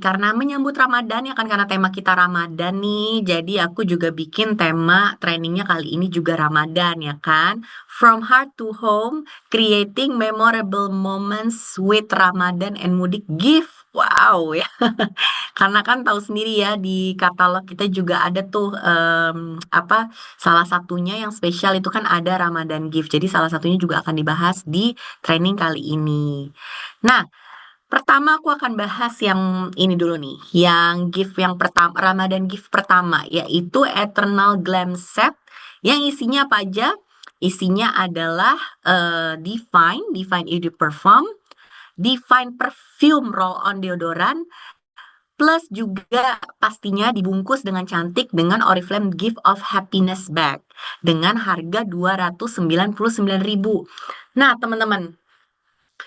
Karena menyambut Ramadan ya kan, karena tema kita Ramadan nih, jadi aku juga bikin tema trainingnya kali ini juga Ramadan ya kan. From Heart to Home, Creating Memorable Moments with Ramadan and Mudik Gift. Wow ya, karena kan tahu sendiri ya di katalog kita juga ada tuh apa salah satunya yang spesial itu kan ada Ramadan Gift. Jadi salah satunya juga akan dibahas di training kali ini. Nah, pertama aku akan bahas yang ini dulu nih, yang gift yang pertama, Ramadan gift pertama, yaitu Eternal Glam Set, yang isinya apa aja? Isinya adalah Divine Eau Perfume, Divine Perfume Roll-On Deodoran, plus juga pastinya dibungkus dengan cantik dengan Oriflame Gift of Happiness Bag, dengan harga 299.000. Nah, teman-teman,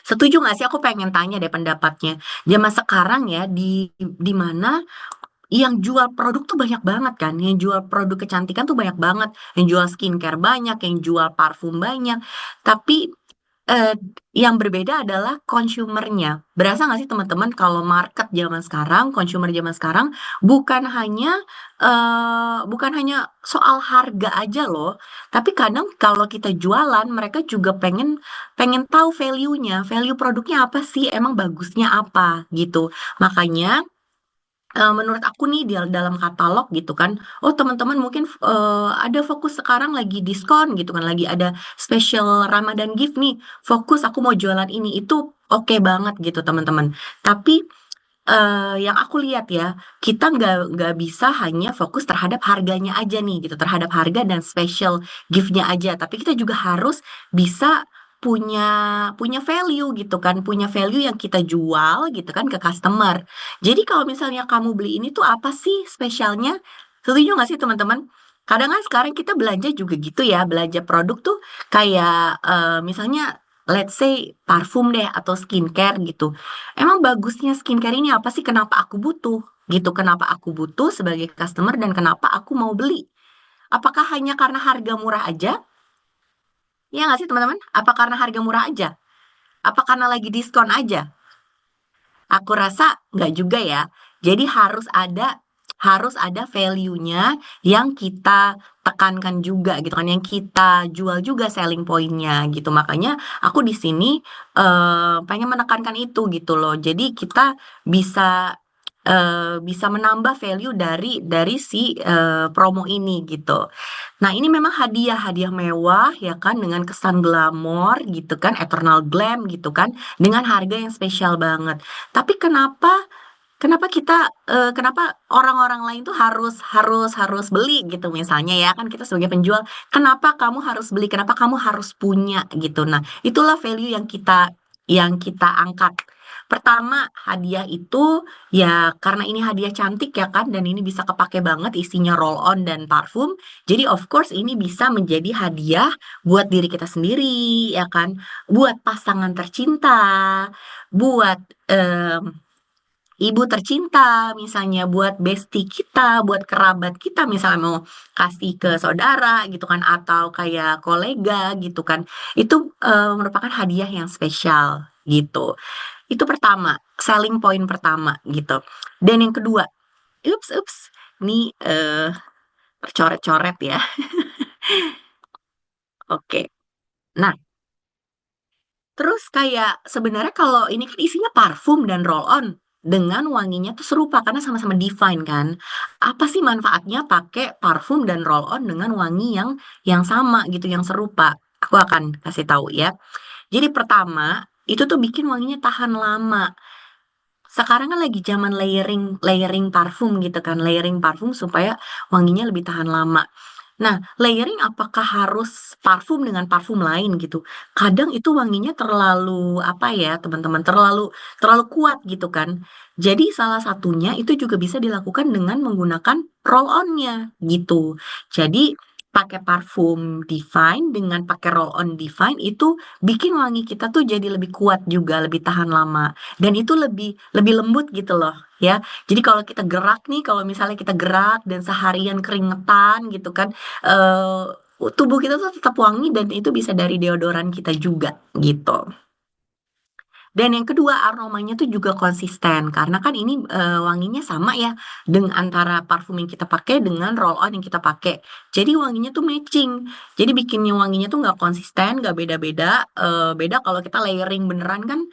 setuju nggak sih? Aku pengen tanya deh pendapatnya. Zaman sekarang ya, di mana yang jual produk tuh banyak banget kan, yang jual produk kecantikan tuh banyak banget, yang jual skincare banyak, yang jual parfum banyak. Tapi eh, yang berbeda adalah consumernya. Berasa nggak sih teman-teman kalau market zaman sekarang, consumer zaman sekarang bukan hanya soal harga aja loh, tapi kadang kalau kita jualan mereka juga pengen pengen tahu value-nya, value produknya apa sih, emang bagusnya apa gitu. Makanya menurut aku nih di dalam katalog gitu kan, oh teman-teman mungkin ada fokus sekarang lagi diskon gitu kan, lagi ada special Ramadan gift nih, fokus aku mau jualan ini, itu oke banget gitu teman-teman. Tapi yang aku lihat ya, kita nggak bisa hanya fokus terhadap harganya aja nih gitu, terhadap harga dan special giftnya aja, tapi kita juga harus bisa punya punya value gitu kan, punya value yang kita jual gitu kan ke customer. Jadi kalau misalnya kamu beli ini tuh apa sih spesialnya? Setuju nggak sih teman-teman? Kadang kan sekarang kita belanja juga gitu ya, belanja produk tuh kayak misalnya let's say parfum deh atau skincare gitu. Emang bagusnya skincare ini apa sih? Kenapa aku butuh? Gitu, kenapa aku butuh sebagai customer dan kenapa aku mau beli? Apakah hanya karena harga murah aja? Ya nggak sih teman-teman? Apa karena harga murah aja? Apa karena lagi diskon aja? Aku rasa nggak juga ya. Jadi harus ada value-nya yang kita tekankan juga gitu kan, yang kita jual juga selling point-nya gitu. Makanya aku di sini pengen menekankan itu gitu loh. Jadi kita bisa bisa menambah value dari si promo ini gitu. Nah, ini memang hadiah-hadiah mewah ya kan, dengan kesan glamor gitu kan, Eternal Glam gitu kan, dengan harga yang spesial banget. Tapi kenapa orang-orang lain tuh harus harus harus beli gitu misalnya ya kan, kita sebagai penjual, kenapa kamu harus beli? Kenapa kamu harus punya gitu. Nah, itulah value yang kita angkat. Pertama, hadiah itu ya karena ini hadiah cantik ya kan, dan ini bisa kepake banget, isinya roll on dan parfum. Jadi of course ini bisa menjadi hadiah buat diri kita sendiri ya kan, buat pasangan tercinta, buat ibu tercinta, misalnya buat bestie kita, buat kerabat kita, misalnya mau kasih ke saudara gitu kan, atau kayak kolega gitu kan. Itu merupakan hadiah yang spesial gitu. Itu pertama, selling point pertama gitu. Dan yang kedua, ups, ini tercoret-coret ya. Oke. Nah, terus kayak sebenarnya kalau ini kan isinya parfum dan roll on dengan wanginya tuh serupa karena sama-sama Divine kan. Apa sih manfaatnya pakai parfum dan roll on dengan wangi yang sama gitu, yang serupa? Aku akan kasih tahu ya. Jadi pertama, itu tuh bikin wanginya tahan lama. Sekarang kan lagi zaman layering layering parfum gitu kan, layering parfum supaya wanginya lebih tahan lama. Nah, layering apakah harus parfum dengan parfum lain gitu? Kadang itu wanginya terlalu apa ya, teman-teman, terlalu terlalu kuat gitu kan. Jadi salah satunya itu juga bisa dilakukan dengan menggunakan roll-on-nya gitu. Jadi pakai parfum Divine dengan pakai roll-on Divine itu bikin wangi kita tuh jadi lebih kuat juga, lebih tahan lama. Dan itu lebih lebih lembut gitu loh ya. Jadi kalau kita gerak nih, kalau misalnya kita gerak dan seharian keringetan gitu kan, tubuh kita tuh tetap wangi dan itu bisa dari deodoran kita juga gitu. Dan yang kedua, aromanya tuh juga konsisten karena kan ini wanginya sama ya dengan antara parfum yang kita pakai dengan roll on yang kita pakai. Jadi wanginya tuh matching. Jadi bikinnya wanginya tuh nggak konsisten, nggak beda-beda. Beda kalau kita layering beneran kan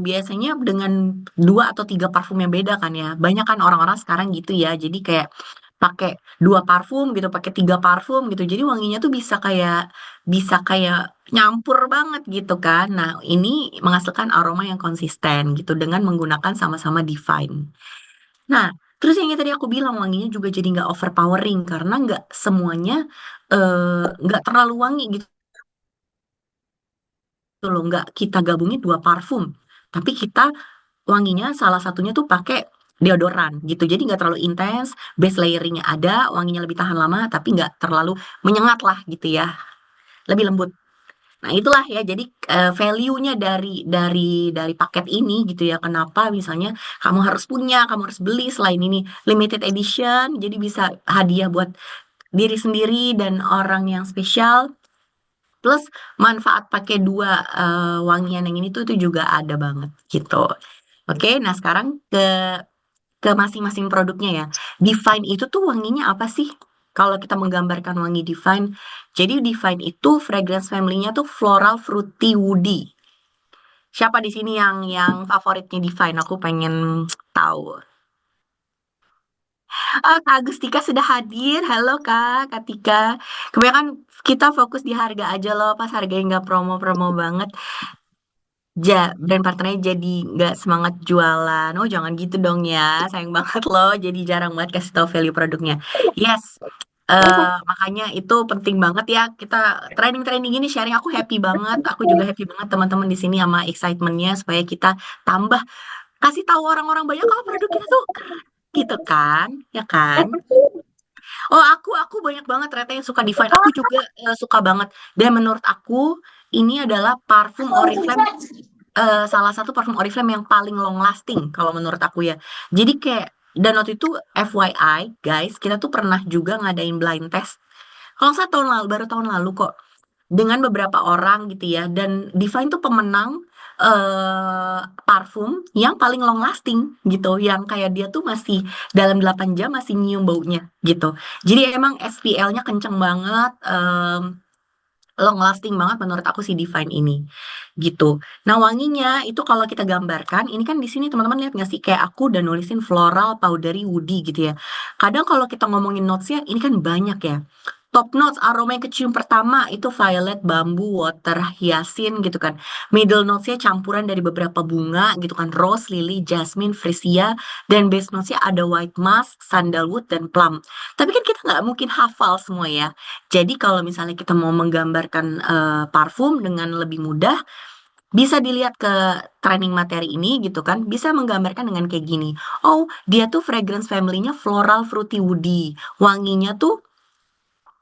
biasanya dengan dua atau tiga parfum yang beda kan ya. Banyak kan orang-orang sekarang gitu ya. Jadi kayak pakai dua parfum gitu, pakai tiga parfum gitu. Jadi wanginya tuh bisa kayak nyampur banget gitu kan. Nah, ini menghasilkan aroma yang konsisten gitu dengan menggunakan sama-sama Divine. Nah, terus yang tadi aku bilang wanginya juga jadi nggak overpowering karena nggak semuanya nggak terlalu wangi gitu loh. Nggak kita gabungin dua parfum, tapi kita wanginya salah satunya tuh pakai deodoran gitu. Jadi nggak terlalu intens, base layeringnya ada, wanginya lebih tahan lama, tapi nggak terlalu menyengat lah gitu ya. Lebih lembut. Nah, itulah ya. Jadi value-nya dari paket ini gitu ya. Kenapa misalnya kamu harus beli selain ini limited edition, jadi bisa hadiah buat diri sendiri dan orang yang spesial. Plus manfaat pakai dua wangian yang ini tuh itu juga ada banget gitu. Oke, nah sekarang ke masing-masing produknya ya. Divine itu tuh wanginya apa sih? Kalau kita menggambarkan wangi Divine, jadi Divine itu fragrance family-nya tuh floral, fruity, woody. Siapa di sini yang favoritnya Divine? Aku pengen tahu. Oh, Kak Agustika sudah hadir. Halo Kak, Kak Tika. Kebanyakan kita fokus di harga aja loh, pas harganya nggak promo-promo banget. Brand partnernya jadi nggak semangat jualan. Oh, jangan gitu dong ya. Sayang banget loh. Jadi jarang banget kasih tahu value produknya. Yes. Makanya itu penting banget ya kita training-training ini sharing aku happy banget. Aku juga happy banget teman-teman di sini sama excitementnya supaya kita tambah kasih tahu orang-orang banyak kalau produk kita tuh gitu kan, ya kan? Oh, aku banyak banget ternyata yang suka Divine. Aku juga suka banget. Dan menurut aku ini adalah parfum Oriflame salah satu parfum Oriflame yang paling long lasting kalau menurut aku ya. Jadi kayak dan waktu itu FYI guys, kita tuh pernah juga ngadain blind test. Kalau saya tahun lalu baru tahun lalu kok dengan beberapa orang gitu ya. Dan Divine tuh pemenang parfum yang paling long lasting gitu, yang kayak dia tuh masih dalam 8 jam masih nyium baunya gitu. Jadi emang SPL-nya kenceng banget, long lasting banget menurut aku si Divine ini gitu. Nah, wanginya itu kalau kita gambarkan, ini kan di sini teman-teman lihat nggak sih kayak aku udah nulisin floral, powdery, woody gitu ya. Kadang kalau kita ngomongin notesnya ini kan banyak ya. Top notes aroma yang kecium pertama itu violet, bambu, water, hyasin gitu kan. Middle notesnya campuran dari beberapa bunga gitu kan. Rose, lily, jasmine, freesia. Dan base notesnya ada white musk, sandalwood, dan plum. Tapi kan kita nggak mungkin hafal semua ya. Jadi kalau misalnya kita mau menggambarkan parfum dengan lebih mudah, bisa dilihat ke training materi ini gitu kan, bisa menggambarkan dengan kayak gini. Oh, dia tuh fragrance family-nya floral, fruity, woody. Wanginya tuh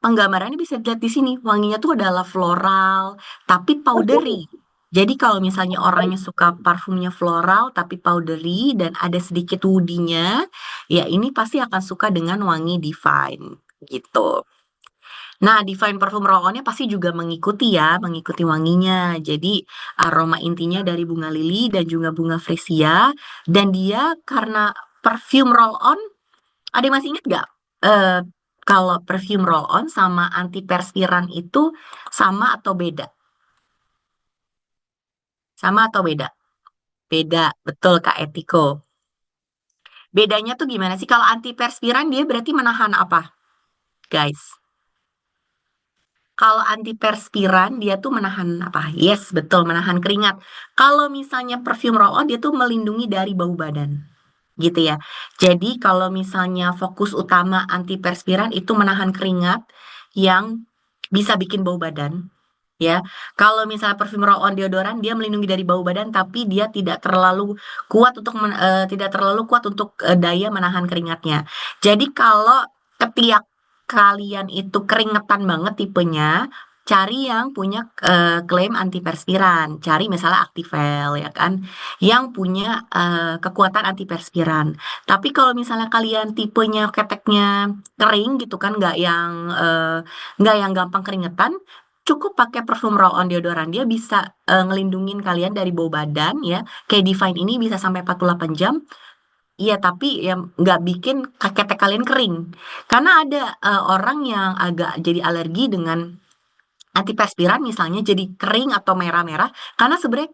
penggambarannya bisa dilihat di sini. Wanginya tuh adalah floral, tapi powdery. Jadi kalau misalnya orangnya suka parfumnya floral tapi powdery dan ada sedikit woody-nya, ya ini pasti akan suka dengan wangi Divine gitu. Nah, Divine Parfum Roll-On-nya pasti juga mengikuti ya, mengikuti wanginya. Jadi, aroma intinya dari bunga lili dan juga bunga freesia. Dan dia karena perfume roll-on, ada yang masih ingat nggak? Eh, Kalau perfume roll-on sama antiperspiran itu sama atau beda? Sama atau beda? Beda, betul Kak Etiko. Bedanya tuh gimana sih? Kalau antiperspiran dia berarti menahan apa, guys? Kalau antiperspiran dia tuh menahan apa? Yes, betul, menahan keringat. Kalau misalnya perfume roll-on dia tuh melindungi dari bau badan, gitu ya. Jadi kalau misalnya fokus utama antiperspiran itu menahan keringat yang bisa bikin bau badan, ya. Kalau misalnya parfum roll-on deodoran dia melindungi dari bau badan tapi dia tidak terlalu kuat untuk daya menahan keringatnya. Jadi kalau ketiak kalian itu keringetan banget tipenya, cari yang punya klaim antiperspiran. Cari misalnya Activel ya kan, yang punya kekuatan antiperspiran. Tapi kalau misalnya kalian tipenya keteknya kering gitu kan, nggak yang gampang keringetan, cukup pakai perfume roll-on deodoran. Dia bisa ngelindungin kalian dari bau badan ya. Kayak Divine ini bisa sampai 48 jam. Iya, tapi ya nggak bikin ketek kalian kering. Karena ada orang yang agak jadi alergi dengan antiperspiran misalnya jadi kering atau merah-merah karena sebenarnya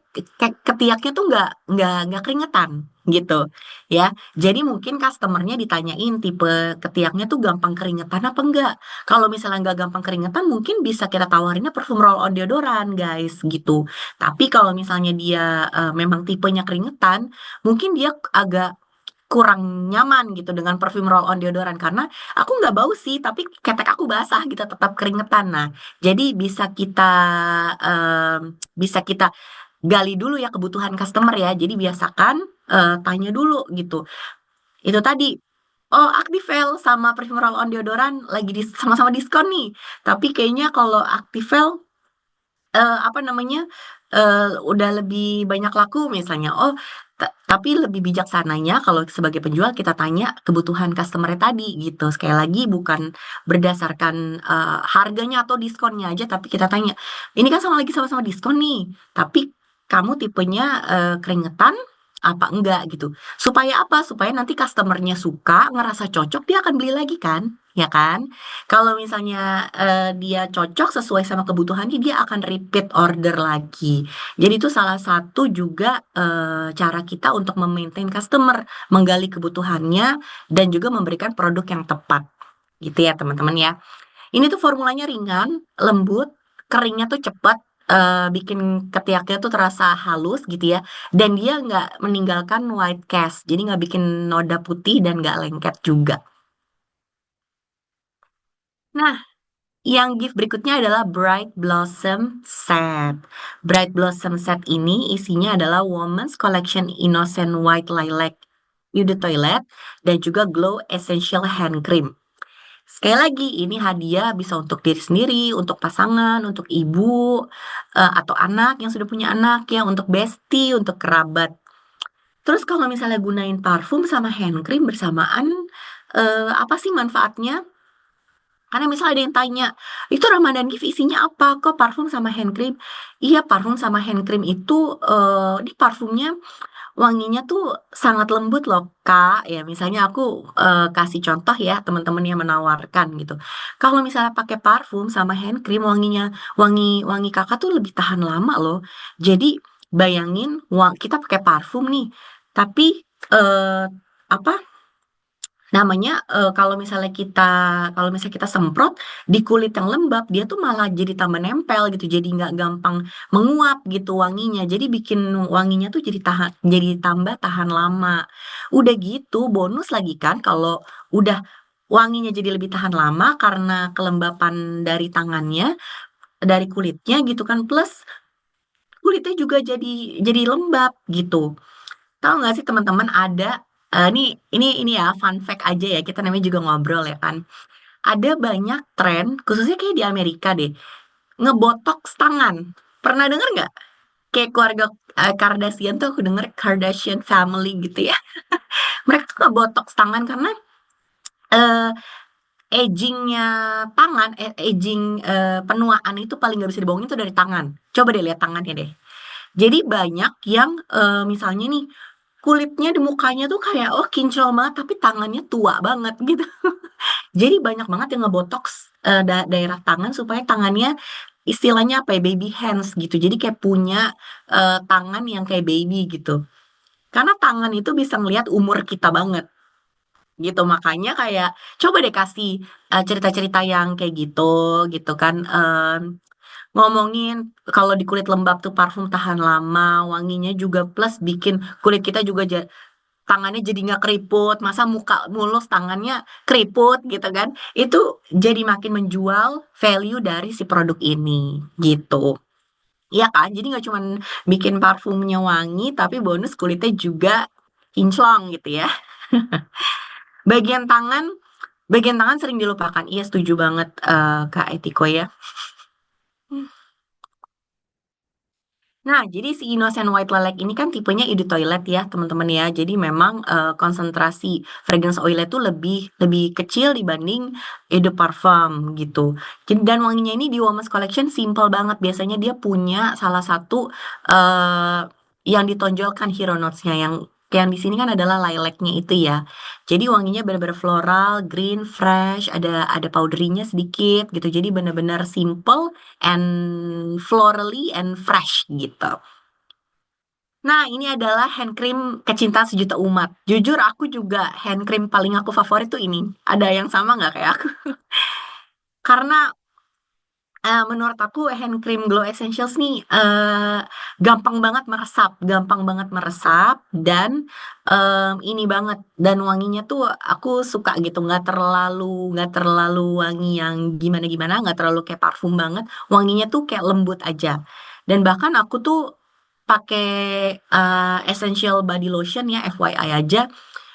ketiaknya tuh nggak keringetan gitu ya. Jadi mungkin customernya ditanyain tipe ketiaknya tuh gampang keringetan apa enggak. Kalau misalnya nggak gampang keringetan mungkin bisa kita tawarinnya parfum roll on deodoran guys gitu. Tapi kalau misalnya dia memang tipenya keringetan, mungkin dia agak kurang nyaman gitu dengan parfum roll on deodoran karena aku nggak bau sih tapi ketek aku basah gitu tetap keringetan. Nah, jadi bisa kita gali dulu ya kebutuhan customer ya. Jadi biasakan tanya dulu gitu. Itu tadi, oh Activel sama parfum roll on deodoran lagi sama-sama diskon nih. Tapi kayaknya kalau Activel apa namanya udah lebih banyak laku misalnya. Oh, tapi lebih bijaksananya kalau sebagai penjual kita tanya kebutuhan customer tadi gitu. Sekali lagi bukan berdasarkan harganya atau diskonnya aja, tapi kita tanya, ini kan sama-sama diskon nih, tapi kamu tipenya keringetan apa enggak gitu. Supaya apa? Supaya nanti customernya suka, ngerasa cocok, dia akan beli lagi kan? Ya kan? Kalau misalnya dia cocok sesuai sama kebutuhannya, dia akan repeat order lagi. Jadi itu salah satu juga cara kita untuk memaintain customer, menggali kebutuhannya, dan juga memberikan produk yang tepat. Gitu ya teman-teman ya. Ini tuh formulanya ringan, lembut, keringnya tuh cepat, bikin ketiaknya tuh terasa halus gitu ya. Dan dia nggak meninggalkan white cast, jadi nggak bikin noda putih dan nggak lengket juga. Nah, yang gift berikutnya adalah Bright Blossom Set. Bright Blossom Set ini isinya adalah Women's Collection Innocent White Lilac Eau de Toilette dan juga Glow Essential Hand Cream. Sekali lagi, ini hadiah bisa untuk diri sendiri, untuk pasangan, untuk ibu, atau anak yang sudah punya anak, ya, untuk bestie, untuk kerabat. Terus kalau misalnya gunain parfum sama hand cream bersamaan, apa sih manfaatnya? Karena misalnya ada yang tanya, itu Ramadan Gift isinya apa? Kok parfum sama hand cream? Iya, parfum sama hand cream itu, di parfumnya wanginya tuh sangat lembut loh, Kak. Ya, misalnya aku kasih contoh ya, teman-teman yang menawarkan gitu. Kalau misalnya pakai parfum sama hand cream, wangi wangi Kakak tuh lebih tahan lama loh. Jadi, bayangin kita pakai parfum nih, tapi eh, apa namanya kalau misalnya kita semprot di kulit yang lembab dia tuh malah jadi tambah nempel gitu jadi nggak gampang menguap gitu wanginya jadi bikin wanginya tuh jadi tambah tahan lama udah gitu bonus lagi kan kalau udah wanginya jadi lebih tahan lama karena kelembapan dari tangannya dari kulitnya gitu kan plus kulitnya juga jadi lembab gitu. Tahu nggak sih teman-teman ada ini ya fun fact aja ya kita namanya juga ngobrol ya kan. Ada banyak tren khususnya kayak di Amerika deh ngebotox tangan. Pernah denger nggak? Kayak keluarga Kardashian tuh aku denger Kardashian family gitu ya. Mereka tuh ngebotox tangan karena eh, agingnya aging penuaan itu paling nggak bisa dibohongin tuh dari tangan. Coba deh lihat tangannya deh. Jadi banyak yang misalnya nih kulitnya di mukanya tuh kayak oh kinclong banget tapi tangannya tua banget gitu. Jadi banyak banget yang ngebotox daerah tangan supaya tangannya istilahnya apa ya baby hands gitu. Jadi kayak punya tangan yang kayak baby gitu. Karena tangan itu bisa ngelihat umur kita banget gitu. Makanya kayak coba deh kasih cerita-cerita yang kayak gitu gitu kan. Ngomongin kalau di kulit lembab tuh parfum tahan lama, wanginya juga plus bikin kulit kita juga tangannya jadi nggak keriput, masa muka mulus tangannya keriput gitu kan. Itu jadi makin menjual value dari si produk ini gitu. Iya kan? Jadi nggak cuma bikin parfumnya wangi, tapi bonus kulitnya juga kinclong gitu ya. Bagian tangan, bagian tangan sering dilupakan. Iya setuju banget Kak Etiko ya. Nah, jadi si Innocent White Lilac ini kan tipenya Eau de Toilette ya, teman-teman ya. Jadi memang konsentrasi fragrance oilnya tuh lebih lebih kecil dibanding Eau de Parfum gitu. Jadi dan wanginya ini di Women's Collection simple banget. Biasanya dia punya salah satu eh yang ditonjolkan hero notes-nya yang di sini kan adalah lilacnya itu ya. Jadi wanginya benar-benar floral, green, fresh, ada powdery-nya sedikit gitu. Jadi benar-benar simple and florally and fresh gitu. Nah, ini adalah hand cream kecintaan sejuta umat. Jujur aku juga hand cream paling aku favorit tuh ini. Ada yang sama nggak kayak aku? Karena menurut aku hand cream Glow Essentials nih gampang banget meresap dan ini banget dan wanginya tuh aku suka gitu, nggak terlalu wangi yang gimana-gimana, nggak terlalu kayak parfum banget, wanginya tuh kayak lembut aja. Dan bahkan aku tuh pakai essential body lotion ya FYI aja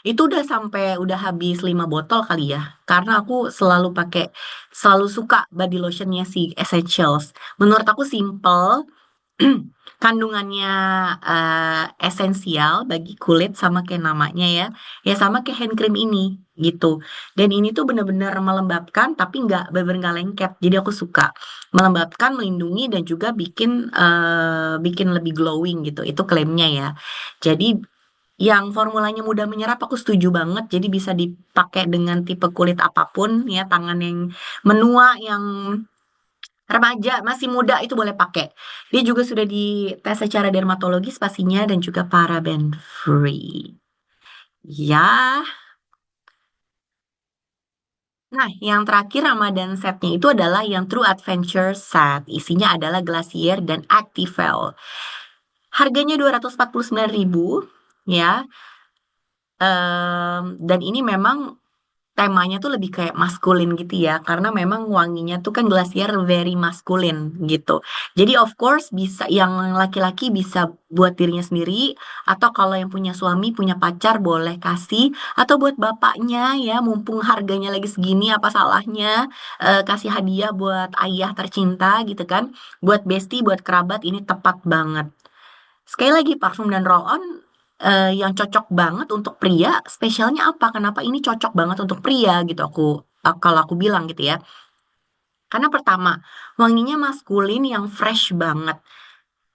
itu udah habis 5 botol kali ya karena aku selalu suka body lotionnya si Essentials. Menurut aku simple, kandungannya esensial bagi kulit sama kayak namanya ya, ya sama kayak hand cream ini gitu. Dan ini tuh bener-bener melembabkan tapi bener-bener nggak lengket. Jadi aku suka melembabkan, melindungi dan juga bikin lebih glowing gitu. Itu klaimnya ya. Jadi yang formulanya mudah menyerap aku setuju banget. Jadi bisa dipakai dengan tipe kulit apapun ya, tangan yang menua, yang remaja, masih muda itu boleh pakai. Dia juga sudah dites secara dermatologis pastinya dan juga paraben free. Ya, nah yang terakhir Ramadan setnya itu adalah yang True Adventure Set. Isinya adalah Glacier dan Activel. Harganya 249.000 ya. Dan ini memang temanya tuh lebih kayak maskulin gitu ya, karena memang wanginya tuh kan Glacier very maskulin gitu. Jadi of course bisa yang laki-laki bisa buat dirinya sendiri, atau kalau yang punya suami, punya pacar boleh kasih, atau buat bapaknya ya, mumpung harganya lagi segini, apa salahnya kasih hadiah buat ayah tercinta gitu kan, buat bestie, buat kerabat, ini tepat banget. Sekali lagi parfum dan roll-on yang cocok banget untuk pria, spesialnya apa? Kenapa ini cocok banget untuk pria gitu kalau aku bilang gitu ya. Karena pertama, wanginya maskulin yang fresh banget.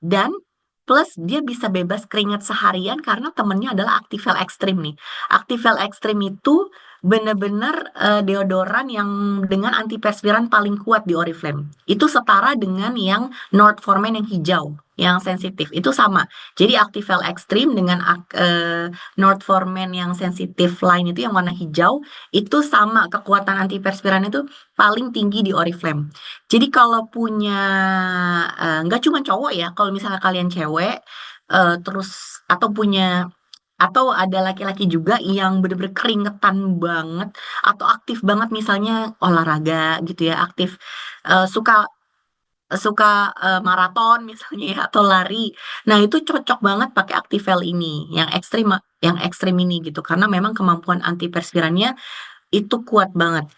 Dan plus dia bisa bebas keringat seharian karena temennya adalah Activel Extreme nih. Activel Extreme itu bener-bener deodoran yang dengan antiperspiran paling kuat di Oriflame. Itu setara dengan yang North For Men yang hijau, yang sensitif. Itu sama. Jadi Activel Extreme dengan North For Men yang sensitif line itu yang warna hijau, itu sama kekuatan antiperspiran itu paling tinggi di Oriflame. Jadi kalau punya nggak cuma cowok ya, kalau misalnya kalian cewek terus atau punya atau ada laki-laki juga yang bener-bener keringetan banget atau aktif banget misalnya olahraga gitu ya, aktif suka suka maraton misalnya ya atau lari. Nah, itu cocok banget pakai Activel ini yang ekstrim ini gitu karena memang kemampuan antiperspirannya itu kuat banget.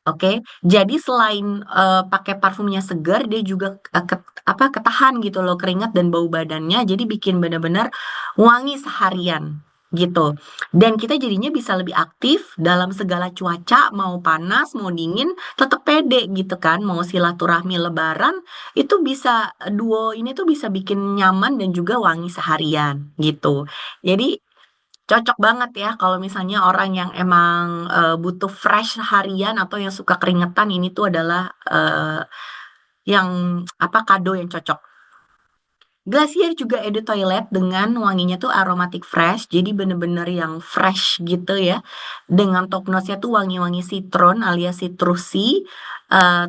Oke, jadi selain pakai parfumnya segar, dia juga ketahan gitu loh keringat dan bau badannya, jadi bikin benar-benar wangi seharian gitu. Dan kita jadinya bisa lebih aktif dalam segala cuaca, mau panas, mau dingin, tetap pede gitu kan. Mau silaturahmi Lebaran, itu bisa duo ini tuh bisa bikin nyaman dan juga wangi seharian gitu. Jadi cocok banget ya kalau misalnya orang yang emang butuh fresh harian atau yang suka keringetan ini tuh adalah yang apa kado yang cocok. Glacier juga Eau de Toilette dengan wanginya tuh aromatic fresh, jadi bener-bener yang fresh gitu ya. Dengan top notes-nya tuh wangi-wangi citron alias citrusy,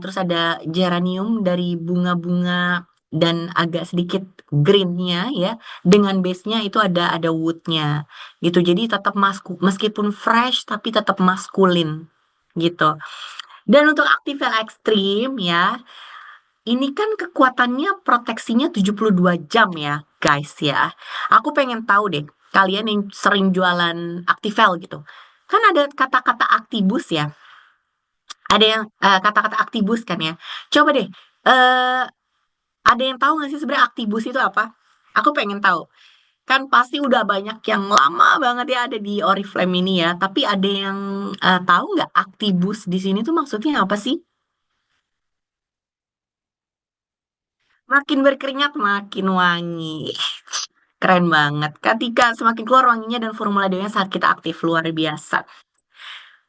terus ada geranium dari bunga-bunga dan agak sedikit greennya ya. Dengan base-nya itu ada wood-nya gitu. Jadi tetap meskipun fresh tapi tetap maskulin gitu. Dan untuk Activate Extreme ya, ini kan kekuatannya proteksinya 72 jam ya, guys ya. Aku pengen tahu deh, kalian yang sering jualan Activel gitu. Kan ada kata-kata aktibus ya. Ada yang kata-kata aktibus kan ya. Coba deh, Ada yang tahu nggak sih sebenarnya Aktibus itu apa? Aku pengen tahu. Kan pasti udah banyak yang lama banget ya ada di Oriflame ini ya. Tapi ada yang tahu nggak Aktibus di sini tuh maksudnya apa sih? Makin berkeringat makin wangi. Keren banget. Ketika semakin keluar wanginya dan formula D-nya saat kita aktif luar biasa.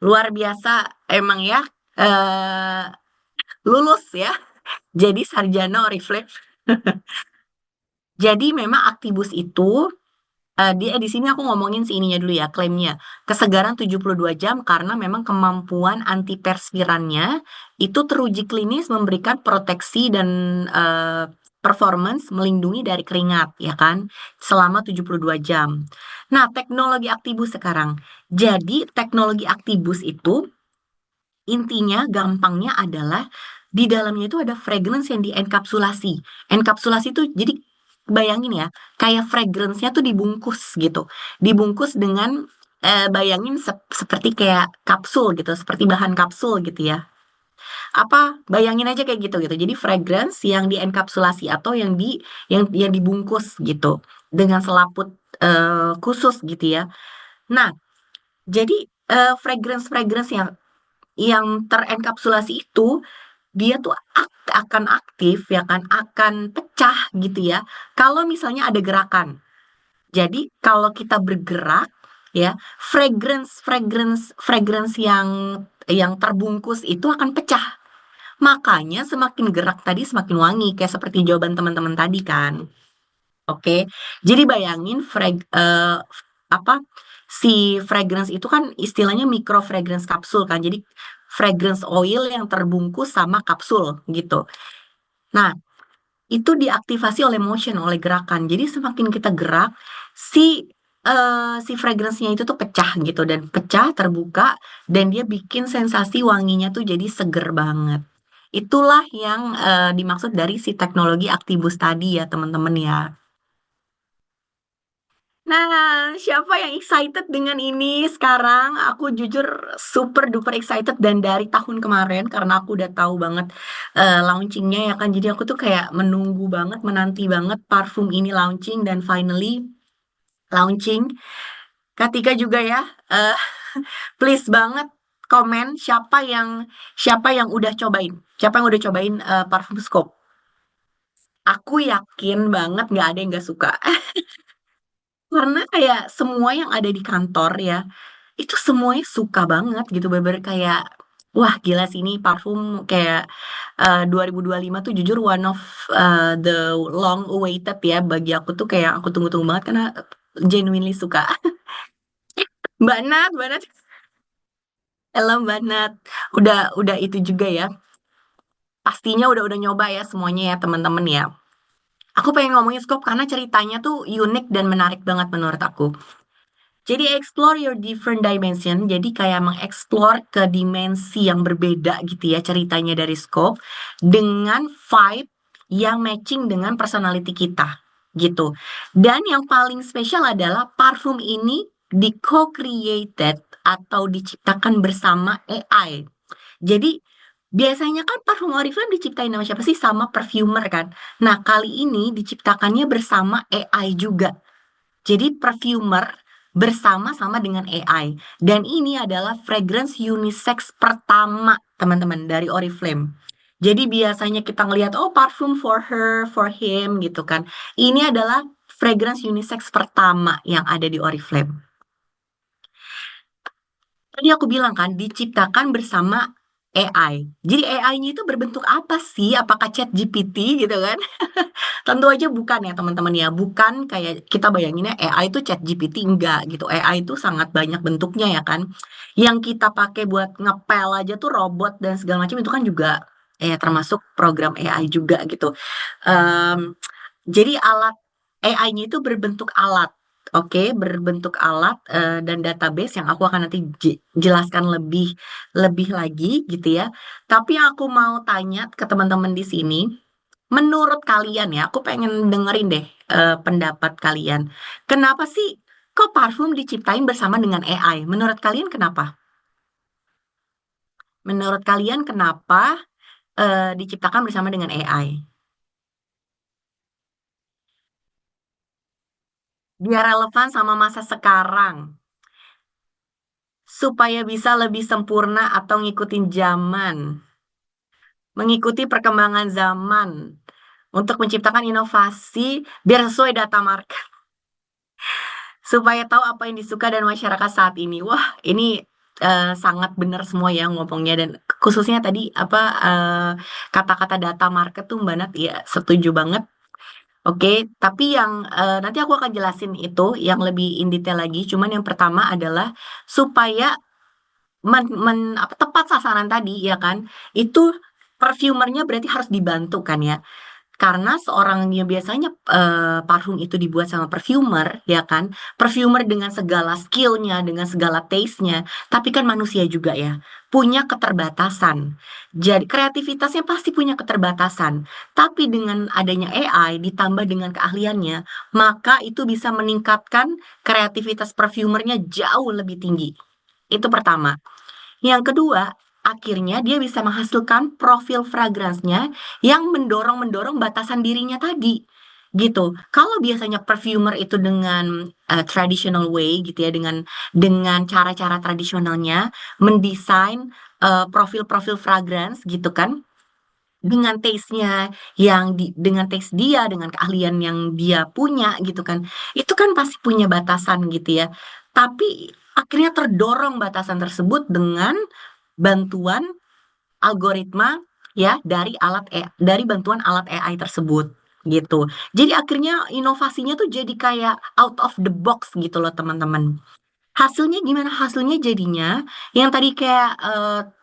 Luar biasa emang ya. eh Lulus ya. Jadi sarjana Oriflame. Jadi memang Aktibus itu di sini aku ngomongin si ininya dulu ya, klaimnya. Kesegaran 72 jam karena memang kemampuan antiperspirannya itu teruji klinis memberikan proteksi dan eh, performance melindungi dari keringat, ya kan? Selama 72 jam. Nah, teknologi Aktibus sekarang. Jadi, teknologi Aktibus itu intinya gampangnya adalah di dalamnya itu ada fragrance yang dienkapsulasi. Enkapsulasi itu jadi bayangin ya, kayak fragrance-nya tuh dibungkus gitu. Dibungkus dengan bayangin seperti kayak kapsul gitu, seperti bahan kapsul gitu ya. Apa bayangin aja kayak gitu gitu. Jadi fragrance yang dienkapsulasi atau yang dibungkus gitu dengan selaput khusus gitu ya. Nah, jadi fragrance-fragrance yang terenkapsulasi itu dia tuh akan aktif ya kan akan pecah gitu ya kalau misalnya ada gerakan. Jadi kalau kita bergerak ya fragrance yang terbungkus itu akan pecah. Makanya semakin gerak tadi semakin wangi kayak seperti jawaban teman-teman tadi kan. Oke. Jadi bayangin apa si fragrance itu kan istilahnya micro fragrance kapsul kan. Jadi fragrance oil yang terbungkus sama kapsul gitu. Nah, itu diaktifasi oleh motion, oleh gerakan. Jadi semakin kita gerak, si fragrance-nya itu tuh pecah gitu dan pecah terbuka dan dia bikin sensasi wanginya tuh jadi seger banget. Itulah yang dimaksud dari si teknologi Actibus tadi ya, teman-teman ya. Nah, siapa yang excited dengan ini sekarang? Aku jujur super duper excited dan dari tahun kemarin karena aku udah tahu banget launchingnya ya kan. Jadi aku tuh kayak menunggu banget, menanti banget parfum ini launching dan finally launching. Katika juga ya, eh, please banget komen siapa yang udah cobain, siapa yang udah cobain parfum Scope. Aku yakin banget nggak ada yang nggak suka. Karena kayak semua yang ada di kantor ya, itu semuanya suka banget gitu. Bener-bener kayak, wah gila sih ini parfum kayak 2025 tuh jujur one of the long awaited ya. Bagi aku tuh kayak aku tunggu-tunggu banget karena genuinely suka. Mbak Nat, halo Mbak Nat. Udah itu juga ya. Pastinya udah nyoba ya semuanya ya teman-teman ya. Aku pengen ngomongin Scope karena ceritanya tuh unik dan menarik banget menurut aku. Jadi explore your different dimension, jadi kayak mengeksplor ke dimensi yang berbeda gitu ya ceritanya dari Scope dengan vibe yang matching dengan personality kita gitu. Dan yang paling spesial adalah parfum ini di co-created atau diciptakan bersama AI. Jadi biasanya kan parfum Oriflame diciptain sama siapa sih? Sama perfumer kan. Nah, kali ini diciptakannya bersama AI juga. Jadi perfumer bersama-sama dengan AI. Dan ini adalah fragrance unisex pertama, teman-teman, dari Oriflame. Jadi biasanya kita ngelihat, oh parfum for her, for him gitu kan. Ini adalah fragrance unisex pertama yang ada di Oriflame. Tadi aku bilang kan, diciptakan bersama AI. Jadi AI-nya itu berbentuk apa sih? Apakah chat GPT gitu kan? Tentu aja bukan ya teman-teman ya, bukan kayak kita bayanginnya AI itu chat GPT enggak gitu. AI itu sangat banyak bentuknya ya kan. Yang kita pakai buat ngepel aja tuh robot dan segala macam itu kan juga termasuk program AI juga gitu. Em, jadi alat AI-nya itu berbentuk alat. Oke, berbentuk alat dan database yang aku akan nanti jelaskan lebih lebih lagi gitu ya. Tapi yang aku mau tanya ke teman-teman di sini, menurut kalian ya, aku pengen dengerin deh pendapat kalian. Kenapa sih kok parfum diciptain bersama dengan AI? Menurut kalian kenapa? Menurut kalian kenapa diciptakan bersama dengan AI? biar relevan sama masa sekarang, supaya bisa lebih sempurna atau ngikutin zaman, mengikuti perkembangan zaman, untuk menciptakan inovasi biar sesuai data market, supaya tahu apa yang disuka dan masyarakat saat ini. Wah, ini sangat benar semua ya ngomongnya dan khususnya tadi apa kata-kata data market tuh Mbak Nat ya setuju banget. Oke, tapi yang nanti aku akan jelasin itu yang lebih in detail lagi. Cuman yang pertama adalah supaya tepat sasaran tadi ya kan, itu perfumernya berarti harus dibantu kan ya. Karena seorang yang biasanya parfum itu dibuat sama perfumer, ya kan? Perfumer dengan segala skillnya, dengan segala taste-nya, tapi kan manusia juga ya, punya keterbatasan. Jadi kreativitasnya pasti punya keterbatasan. Tapi dengan adanya AI ditambah dengan keahliannya, maka itu bisa meningkatkan kreativitas perfumernya jauh lebih tinggi. Itu pertama. Yang kedua, akhirnya dia bisa menghasilkan profil fragrance-nya yang mendorong-mendorong batasan dirinya tadi. Gitu. Kalau biasanya perfumer itu dengan traditional way gitu ya, dengan cara-cara tradisionalnya mendesain profil-profil fragrance gitu kan, dengan taste-nya dengan taste dia, dengan keahlian yang dia punya gitu kan. Itu kan pasti punya batasan gitu ya. Tapi akhirnya terdorong batasan tersebut dengan bantuan algoritma ya dari bantuan alat AI tersebut gitu. Jadi akhirnya inovasinya tuh jadi kayak out of the box gitu loh teman-teman. Hasilnya gimana? Hasilnya jadinya yang tadi kayak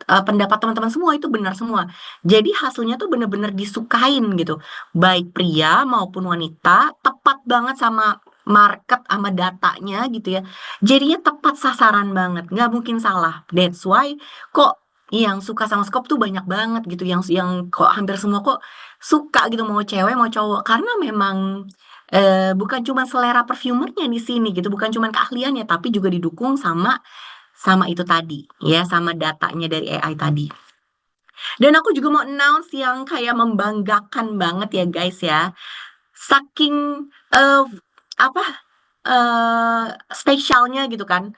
pendapat teman-teman semua itu benar semua. Jadi hasilnya tuh bener-bener disukain gitu. Baik pria maupun wanita, tepat banget sama market sama datanya gitu ya. Jadinya tepat sasaran banget, nggak mungkin salah. That's why kok yang suka sama Skop tuh banyak banget gitu. Yang kok hampir semua kok suka gitu mau cewek mau cowok karena memang bukan cuma selera perfumernya di sini gitu, bukan cuma keahliannya, tapi juga didukung sama sama itu tadi, ya, sama datanya dari AI tadi. Dan aku juga mau announce yang kayak membanggakan banget ya guys ya. Saking eh apa spesialnya gitu kan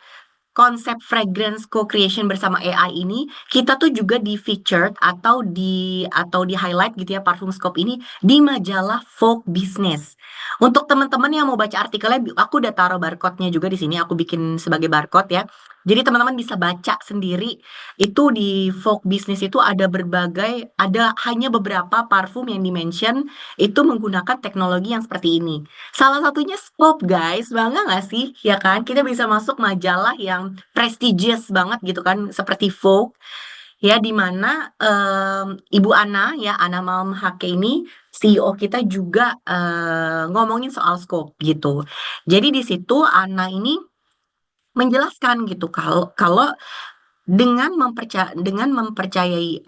konsep fragrance co-creation bersama AI ini, kita tuh juga di featured atau di highlight gitu ya parfum scope ini di majalah Vogue Business. Untuk teman-teman yang mau baca artikelnya, aku udah taruh barcode-nya juga di sini, aku bikin sebagai barcode ya. Jadi teman-teman bisa baca sendiri. Itu di Vogue Business itu ada hanya beberapa parfum yang dimention itu menggunakan teknologi yang seperti ini. Salah satunya Scope, guys. Bangga nggak sih? Ya kan? Kita bisa masuk majalah yang prestigious banget gitu kan, seperti Vogue. Ya, di mana Ibu Ana, ya, Ana Malmhake ini, CEO kita juga ngomongin soal Scope gitu. Jadi di situ Ana ini menjelaskan gitu kalau kalau dengan mempercayai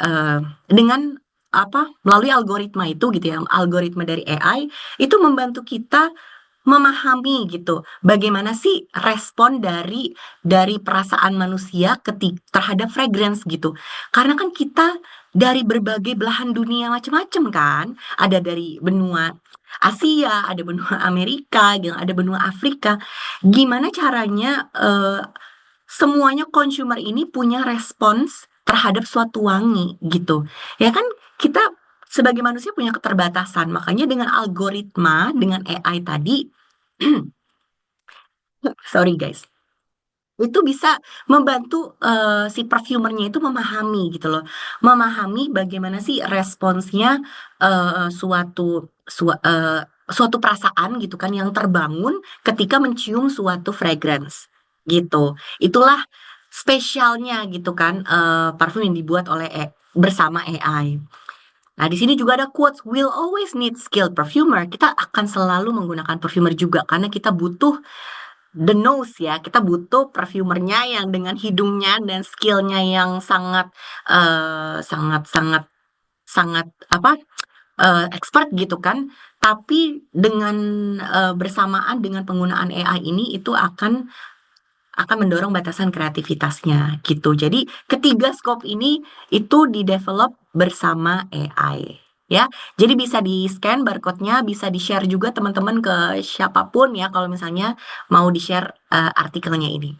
dengan apa melalui algoritma itu gitu ya algoritma dari AI itu membantu kita memahami gitu bagaimana sih respon dari perasaan manusia terhadap fragrance gitu karena kan kita dari berbagai belahan dunia macam-macam kan ada dari benua Asia ada benua Amerika gitu ada benua Afrika gimana caranya semuanya consumer ini punya respons terhadap suatu wangi gitu. Ya kan kita sebagai manusia punya keterbatasan. Makanya dengan algoritma, dengan AI tadi, sorry guys, itu bisa membantu si perfumernya itu memahami gitu loh. Memahami bagaimana sih responsnya suatu perasaan gitu kan yang terbangun ketika mencium suatu fragrance gitu. Itulah spesialnya gitu kan parfum yang dibuat bersama AI. Nah, di sini juga ada quotes, "We'll always need skilled perfumer." Kita akan selalu menggunakan perfumer juga karena kita butuh the nose ya. Kita butuh perfumernya yang dengan hidungnya dan skillnya yang sangat sangat sangat sangat apa expert gitu kan. Tapi dengan bersamaan dengan penggunaan AI ini itu akan mendorong batasan kreativitasnya gitu. Jadi ketiga scope ini itu di develop bersama AI. ya. Jadi bisa di-scan barcode-nya, bisa di-share juga teman-teman ke siapapun ya kalau misalnya mau di-share artikelnya ini.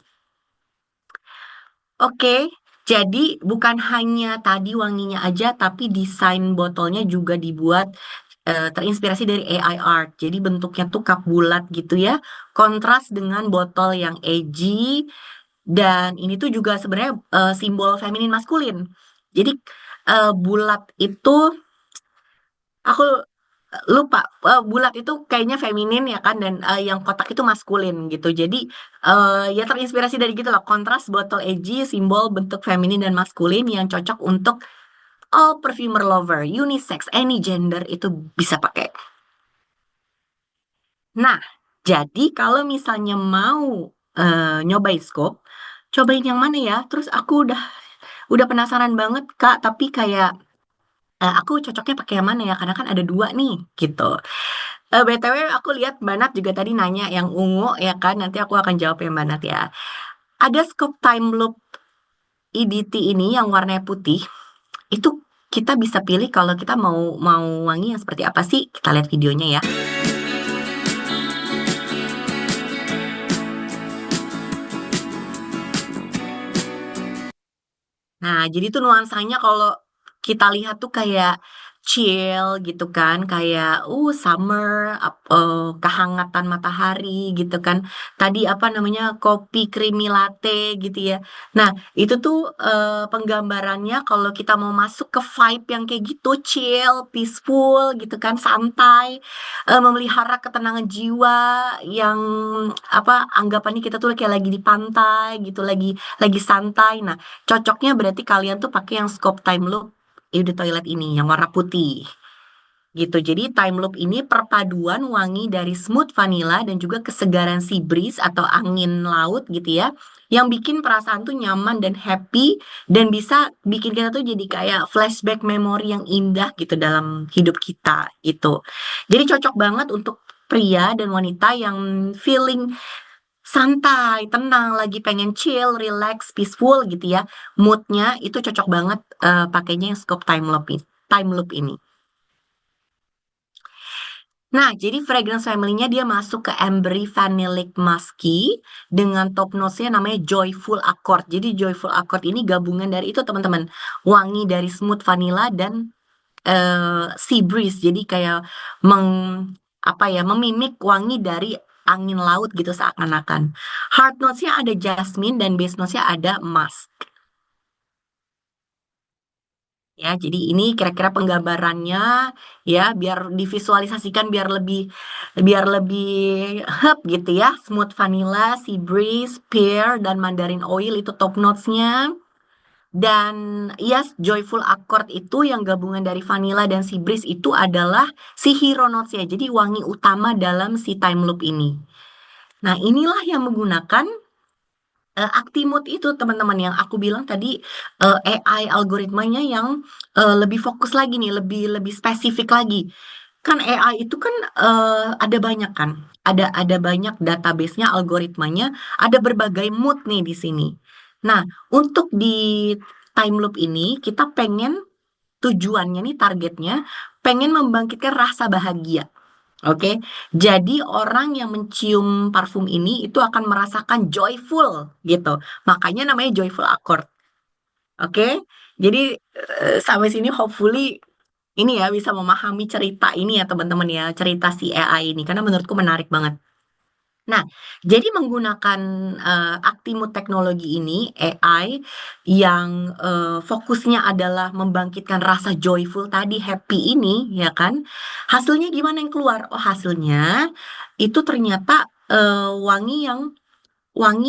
Oke, jadi bukan hanya tadi wanginya aja, tapi desain botolnya juga dibuat terinspirasi dari AI art. Jadi bentuknya tuh cup bulat gitu ya, kontras dengan botol yang edgy, dan ini tuh juga sebenarnya simbol feminin maskulin. Jadi bulat itu aku lupa, bulat itu kayaknya feminin ya kan, dan yang kotak itu maskulin gitu. Jadi ya terinspirasi dari gitu loh, kontras botol edgy, simbol bentuk feminin dan maskulin yang cocok untuk all perfumer lover, unisex, any gender itu bisa pakai. Nah, jadi kalau misalnya mau nyobain scope, cobain yang mana ya? Terus aku udah penasaran banget Kak, tapi kayak aku cocoknya pakai yang mana ya? Karena kan ada dua nih, gitu. BTW aku lihat Mbak Nat juga tadi nanya yang ungu ya kan, nanti aku akan jawab yang Mbak Nat ya. Ada scope time loop EDT ini yang warnanya putih, itu kita bisa pilih kalau kita mau mau wangi yang seperti apa sih? Kita lihat videonya ya. Nah, jadi tuh nuansanya kalau kita lihat tuh kayak chill gitu kan, kayak summer, kehangatan matahari gitu kan. Tadi apa namanya kopi creamy latte gitu ya. Nah, itu tuh penggambarannya kalau kita mau masuk ke vibe yang kayak gitu, chill, peaceful gitu kan, santai, memelihara ketenangan jiwa yang apa anggapannya kita tuh kayak lagi di pantai gitu, lagi santai. Nah, cocoknya berarti kalian tuh pakai yang scope time loop Eau de Toilet ini yang warna putih gitu. Jadi time loop ini perpaduan wangi dari smooth vanilla dan juga kesegaran sea breeze atau angin laut gitu ya. Yang bikin perasaan tuh nyaman dan happy dan bisa bikin kita tuh jadi kayak flashback memori yang indah gitu dalam hidup kita gitu. Jadi cocok banget untuk pria dan wanita yang feeling santai, tenang, lagi pengen chill, relax, peaceful gitu ya. Moodnya itu cocok banget pakainya yang scope time loop ini. Nah, jadi fragrance family-nya dia masuk ke Ambery Vanillic Musky dengan top notes-nya namanya Joyful Accord. Jadi Joyful Accord ini gabungan dari itu teman-teman. Wangi dari smooth vanilla dan sea breeze. Jadi kayak meng apa ya, memimik wangi dari angin laut gitu seakan-akan. Heart notes-nya ada jasmine dan base notes-nya ada musk. Ya, jadi ini kira-kira penggambarannya ya, biar divisualisasikan biar lebih hub gitu ya. Smooth vanilla, sea breeze, pear dan mandarin oil itu top notes-nya. Dan yes, Joyful Accord itu yang gabungan dari vanilla dan sea breeze itu adalah si hero notes-nya. Jadi wangi utama dalam si time loop ini. Nah, inilah yang menggunakan Actimut itu teman-teman yang aku bilang tadi, AI algoritmanya yang lebih fokus lagi nih, lebih lebih spesifik lagi. Kan AI itu kan ada banyak kan, ada banyak database-nya, algoritmanya, ada berbagai mood nih di sini. Nah, untuk di time loop ini kita pengen tujuannya nih targetnya pengen membangkitkan rasa bahagia. Oke, jadi orang yang mencium parfum ini itu akan merasakan joyful gitu. Makanya namanya joyful accord. Oke, jadi sampai sini hopefully ini ya bisa memahami cerita ini ya teman-teman ya, cerita si AI ini karena menurutku menarik banget. Nah, jadi menggunakan Actimut teknologi ini AI yang fokusnya adalah membangkitkan rasa joyful tadi, happy ini, ya kan? Hasilnya gimana yang keluar? Oh, hasilnya itu ternyata wangi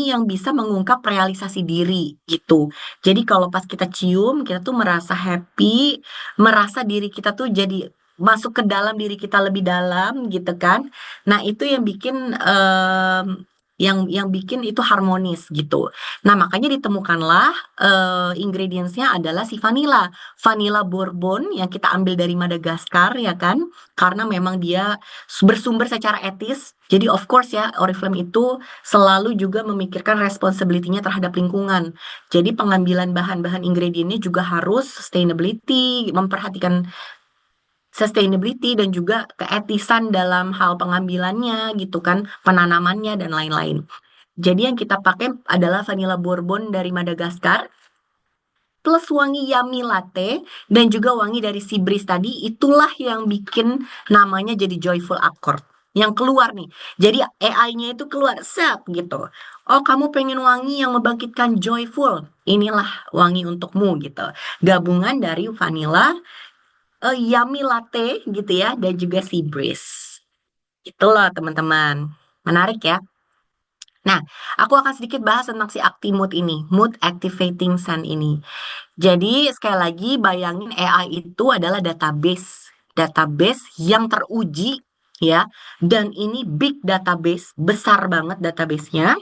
yang bisa mengungkap realisasi diri gitu. Jadi kalau pas kita cium, kita tuh merasa happy, merasa diri kita tuh jadi masuk ke dalam diri kita lebih dalam gitu kan. Nah, itu yang bikin yang bikin itu harmonis gitu. Nah, makanya ditemukanlah ingredientsnya adalah si vanilla. Vanilla bourbon yang kita ambil dari Madagaskar ya kan. Karena memang dia bersumber secara etis. Jadi of course ya, Oriflame itu selalu juga memikirkan responsibility-nya terhadap lingkungan. Jadi pengambilan bahan-bahan ingredientnya juga harus sustainability, memperhatikan sustainability dan juga keetisan dalam hal pengambilannya gitu kan, penanamannya dan lain-lain. Jadi yang kita pakai adalah vanilla bourbon dari Madagaskar plus wangi yummy latte dan juga wangi dari sea breeze tadi, itulah yang bikin namanya jadi joyful accord yang keluar nih. Jadi AI-nya itu keluar set gitu. Oh, kamu pengen wangi yang membangkitkan joyful, inilah wangi untukmu gitu. Gabungan dari vanilla, yummy latte gitu ya, dan juga sea breeze. Itulah teman-teman, menarik ya. Nah, aku akan sedikit bahas tentang si Actimode ini, Mood Activating Scent ini. Jadi sekali lagi bayangin AI itu adalah database, database yang teruji ya, dan ini big database, besar banget databasenya.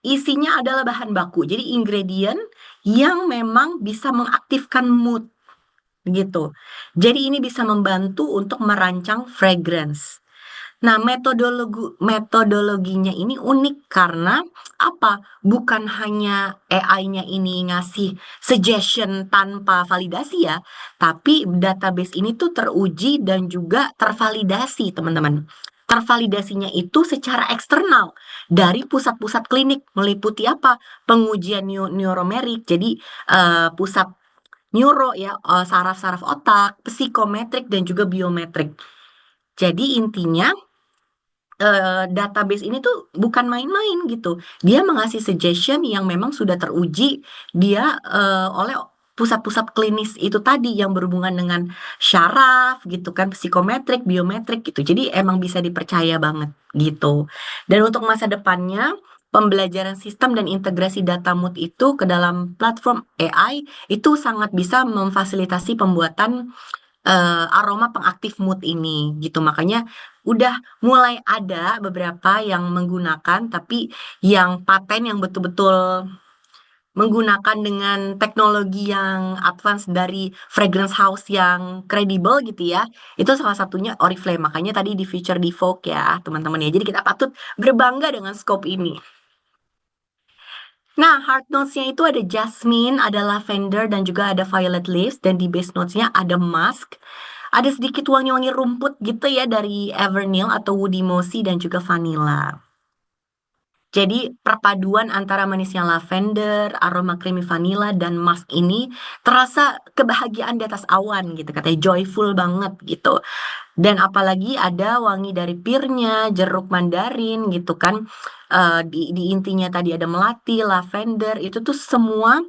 Isinya adalah bahan baku, jadi ingredient yang memang bisa mengaktifkan mood gitu. Jadi ini bisa membantu untuk merancang fragrance. Nah, metodologinya ini unik karena apa? Bukan hanya AI-nya ini ngasih suggestion tanpa validasi ya, tapi database ini tuh teruji dan juga tervalidasi, teman-teman. Tervalidasinya itu secara eksternal dari pusat-pusat klinik meliputi apa? Pengujian neuromerik. Jadi pusat neuro ya, saraf-saraf otak, psikometrik dan juga biometrik. Jadi intinya database ini tuh bukan main-main gitu. Dia mengasih suggestion yang memang sudah teruji dia oleh pusat-pusat klinis itu tadi yang berhubungan dengan syaraf gitu kan, psikometrik, biometrik gitu. Jadi emang bisa dipercaya banget gitu. Dan untuk masa depannya, pembelajaran sistem dan integrasi data mood itu ke dalam platform AI itu sangat bisa memfasilitasi pembuatan aroma pengaktif mood ini gitu. Makanya udah mulai ada beberapa yang menggunakan, tapi yang paten yang betul-betul menggunakan dengan teknologi yang advance dari fragrance house yang kredibel gitu ya. Itu salah satunya Oriflame. Makanya tadi di feature di Vogue ya, teman-teman ya. Jadi kita patut berbangga dengan scope ini. Nah, heart notes-nya itu ada jasmine, ada lavender, dan juga ada violet leaves. Dan di base notes-nya ada musk. Ada sedikit wangi-wangi rumput gitu ya dari Everneal atau Woody Mossy dan juga vanilla. Jadi perpaduan antara manisnya lavender, aroma creamy vanilla, dan musk ini terasa kebahagiaan di atas awan gitu. Katanya joyful banget gitu. Dan apalagi ada wangi dari pirnya, jeruk mandarin gitu kan. Di intinya tadi ada melati, lavender, itu tuh semua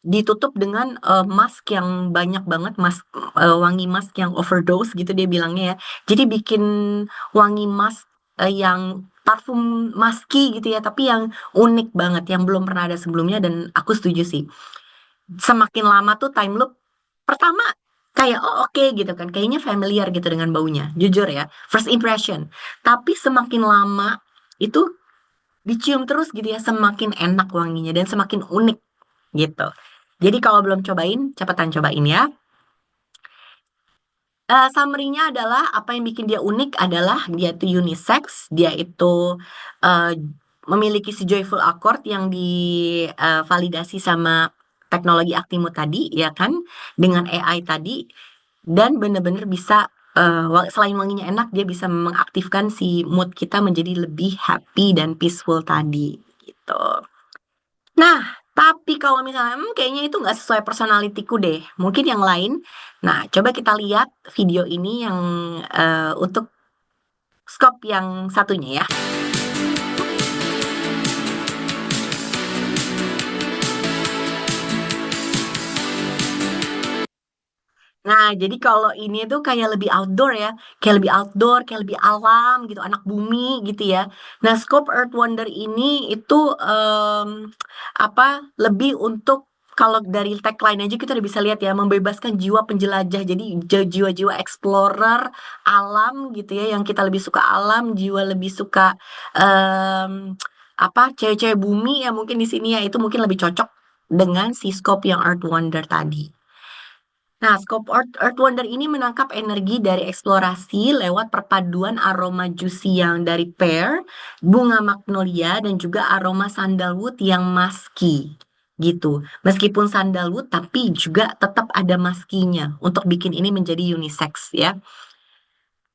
ditutup dengan mask yang banyak banget, mask wangi mask yang overdose gitu dia bilangnya ya. Jadi bikin wangi mask yang parfum musky gitu ya, tapi yang unik banget, yang belum pernah ada sebelumnya dan aku setuju sih. Semakin lama tuh time loop pertama kayak oh oke gitu kan, kayaknya familiar gitu dengan baunya, jujur ya, first impression. Tapi semakin lama itu dicium terus gitu ya, semakin enak wanginya dan semakin unik gitu. Jadi kalau belum cobain, cepetan cobain ya. Summary-nya adalah apa yang bikin dia unik adalah dia itu unisex, dia itu eh, memiliki si joyful accord yang divalidasi sama teknologi Actimo tadi, ya kan, dengan AI tadi, dan bener-bener bisa selain wanginya enak, dia bisa mengaktifkan si mood kita menjadi lebih happy dan peaceful tadi, gitu. Nah, tapi kalau misalnya kayaknya itu nggak sesuai personalitiku deh. Mungkin yang lain. Nah, coba kita lihat video ini yang untuk scope yang satunya ya. Nah, jadi kalau ini tuh kayak lebih outdoor ya, kayak lebih outdoor, kayak lebih alam gitu, anak bumi gitu ya. Nah, scope Earth Wonder ini itu apa lebih untuk kalau dari tagline aja kita udah bisa lihat ya, membebaskan jiwa penjelajah. Jadi jiwa-jiwa explorer alam gitu ya, yang kita lebih suka alam, jiwa lebih suka apa cewek-cewek bumi ya mungkin di sini ya itu mungkin lebih cocok dengan si scope yang Earth Wonder tadi. Nah, scope Earth Wonder ini menangkap energi dari eksplorasi lewat perpaduan aroma juicy yang dari pear, bunga magnolia, dan juga aroma sandalwood yang musky. gitu. Meskipun sandalwood, tapi juga tetap ada maskinya untuk bikin ini menjadi unisex ya.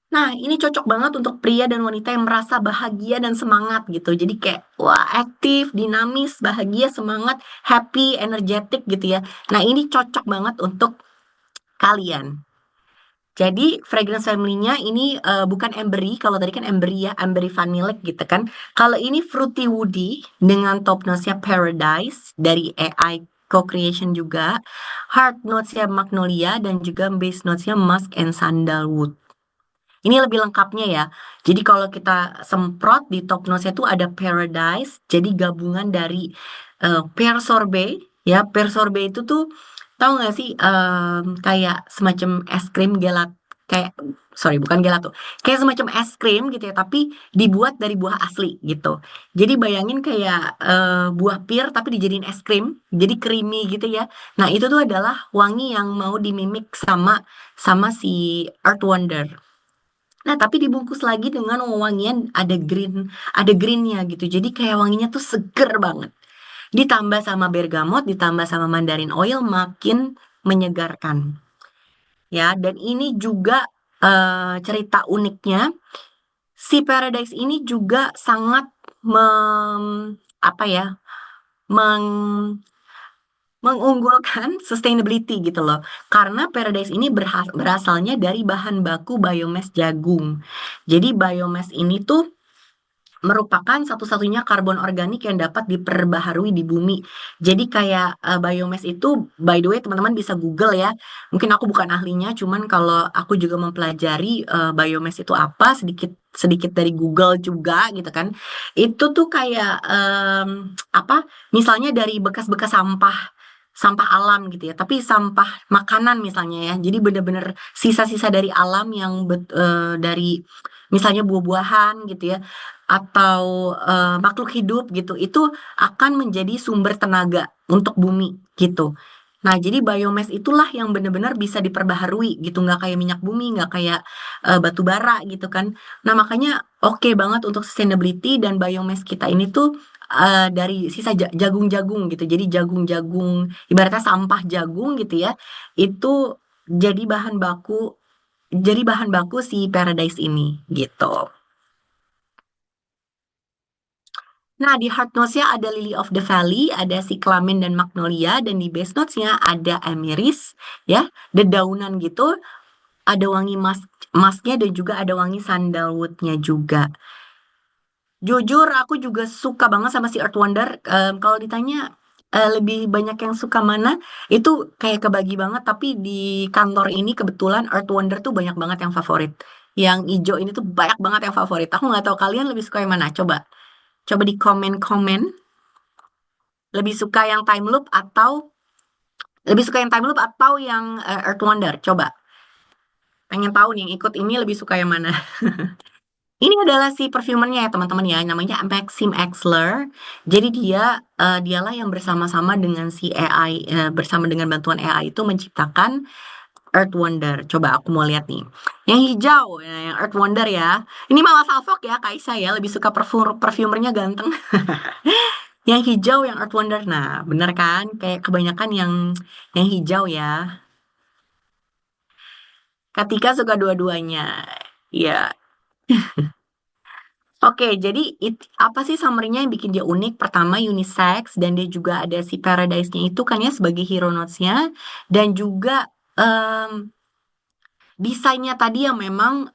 Nah, ini cocok banget untuk pria dan wanita yang merasa bahagia dan semangat gitu. Jadi kayak, wah, aktif, dinamis, bahagia, semangat, happy, energetik gitu ya. Nah, ini cocok banget untuk kalian. Jadi fragrance family-nya ini bukan ambery, kalau tadi kan ambery ya, ambery vanillic gitu kan. Kalau ini fruity woody dengan top notes-nya paradise dari AI co-creation juga, heart notes-nya magnolia dan juga base notes-nya musk and sandalwood. Ini lebih lengkapnya ya. Jadi kalau kita semprot di top notes-nya tuh ada paradise, jadi gabungan dari pear sorbet ya. Pear sorbet itu tuh tahu nggak sih kayak semacam es krim gelat kayak sorry bukan gelato, kayak semacam es krim gitu ya, tapi dibuat dari buah asli gitu. Jadi bayangin kayak buah pir tapi dijadiin es krim, jadi creamy gitu ya. Nah itu tuh adalah wangi yang mau dimimik sama sama si Earth Wonder. Nah, tapi dibungkus lagi dengan wewangian ada greennya gitu. Jadi kayak wanginya tuh seger banget. Ditambah sama bergamot, ditambah sama mandarin oil makin menyegarkan. Ya, dan ini juga cerita uniknya si Paradise ini juga sangat apa ya, meng- mengunggulkan sustainability gitu loh. Karena Paradise ini berasalnya dari bahan baku biomass jagung. Jadi biomass ini tuh merupakan satu-satunya karbon organik yang dapat diperbaharui di bumi. Jadi kayak biomass itu, by the way teman-teman bisa Google ya. Mungkin aku bukan ahlinya, cuman kalau aku juga mempelajari biomass itu apa, sedikit sedikit dari Google juga gitu kan. Itu tuh kayak apa? Misalnya dari bekas-bekas sampah alam gitu ya, tapi sampah makanan misalnya ya. Jadi benar-benar sisa-sisa dari alam yang dari misalnya buah-buahan gitu ya atau makhluk hidup gitu, itu akan menjadi sumber tenaga untuk bumi gitu. Nah, jadi biomass itulah yang benar-benar bisa diperbaharui gitu, nggak kayak minyak bumi, nggak kayak batu bara gitu kan. Nah, makanya oke banget untuk sustainability dan biomass kita ini tuh dari sisa jagung-jagung gitu. Jadi jagung-jagung, ibaratnya sampah jagung gitu ya, itu jadi bahan baku, jadi bahan baku si Paradise ini gitu. Nah, di Heart Notes-nya ada Lily of the Valley, ada Cyclamen dan Magnolia, dan di Base Notes-nya ada Amiris, ya, dedaunan gitu, ada wangi musknya dan juga ada wangi sandalwood-nya juga. Jujur, aku juga suka banget sama si Earth Wonder. Kalau ditanya lebih banyak yang suka mana, itu kayak kebagi banget. Tapi di kantor ini kebetulan Earth Wonder tuh banyak banget yang favorit. Yang hijau ini tuh banyak banget yang favorit. Aku nggak tahu kalian lebih suka yang mana. Coba di komen-komen. Lebih suka yang time loop atau lebih suka yang time loop atau yang Earth Wonder? Coba. Pengen tahu nih yang ikut ini lebih suka yang mana? Ini adalah si perfumernya ya teman-teman ya, namanya Maxim Axler. Jadi dialah yang bersama-sama dengan si AI bersama dengan bantuan AI itu menciptakan Earth Wonder. Coba aku mau lihat nih. Yang hijau, yang Earth Wonder ya. Ini malah salfok ya, Kaisa ya, lebih suka perfumernya ganteng. Yang hijau yang Earth Wonder. Nah, bener kan? Kayak kebanyakan yang hijau ya. Katika suka dua-duanya. Ya. Oke, jadi apa sih summary-nya yang bikin dia unik? Pertama, unisex, dan dia juga ada si Paradise-nya itu kan ya sebagai hero notes-nya. Dan juga desainnya tadi yang memang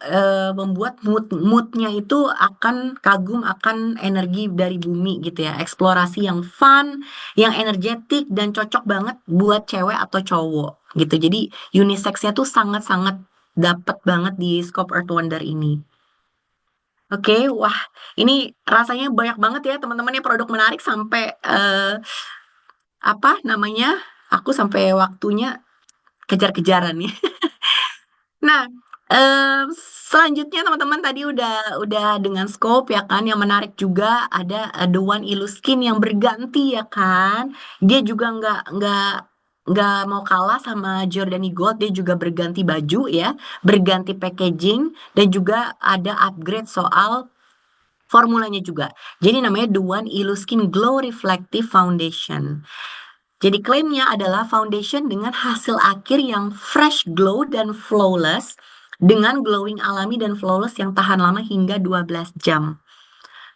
membuat moodnya itu akan kagum akan energi dari bumi gitu ya, eksplorasi yang fun, yang energetik dan cocok banget buat cewek atau cowok gitu. Jadi unisex-nya tuh sangat-sangat dapet banget di Scope Earth Wonder ini. Oke, wah ini rasanya banyak banget ya teman-teman ya produk menarik sampai apa namanya, aku sampai waktunya kejar-kejaran nih. Nah, selanjutnya teman-teman tadi udah dengan scope ya kan, yang menarik juga ada The One Illuskin yang berganti ya kan. Dia juga nggak mau kalah sama Giordani Gold, dia juga berganti baju ya, berganti packaging dan juga ada upgrade soal formulanya juga. Jadi namanya The One Illuskin Glow Reflective Foundation. Jadi klaimnya adalah foundation dengan hasil akhir yang fresh glow dan flawless dengan glowing alami dan flawless yang tahan lama hingga 12 jam.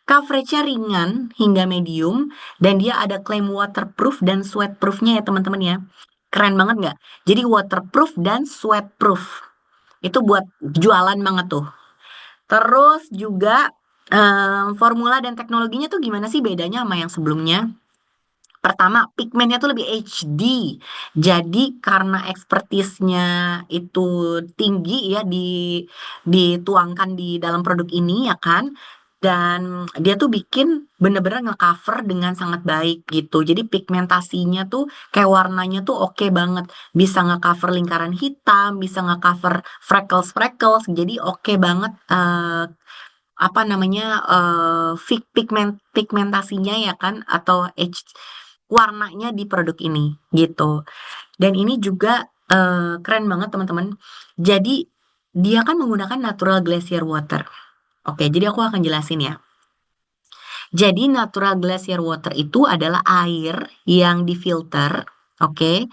Coveragenya ringan hingga medium dan dia ada klaim waterproof dan sweatproofnya ya teman-teman ya. Keren banget nggak? Jadi waterproof dan sweatproof. Itu buat jualan banget tuh. Terus juga formula dan teknologinya tuh gimana sih bedanya sama yang sebelumnya? Pertama, pigmennya tuh lebih HD. Jadi karena ekspertisnya itu tinggi ya dituangkan di dalam produk ini ya kan. Dan dia tuh bikin bener-bener ngecover dengan sangat baik gitu. Jadi pigmentasinya tuh kayak warnanya tuh oke banget. Bisa ngecover lingkaran hitam, bisa ngecover freckles-freckles. Jadi oke banget apa namanya pigmentasinya ya kan atau warnanya di produk ini gitu. Dan ini juga keren banget teman-teman. Jadi dia kan menggunakan natural glacier water. Oke, jadi aku akan jelasin ya. Jadi natural glacier water itu adalah air yang difilter, oke,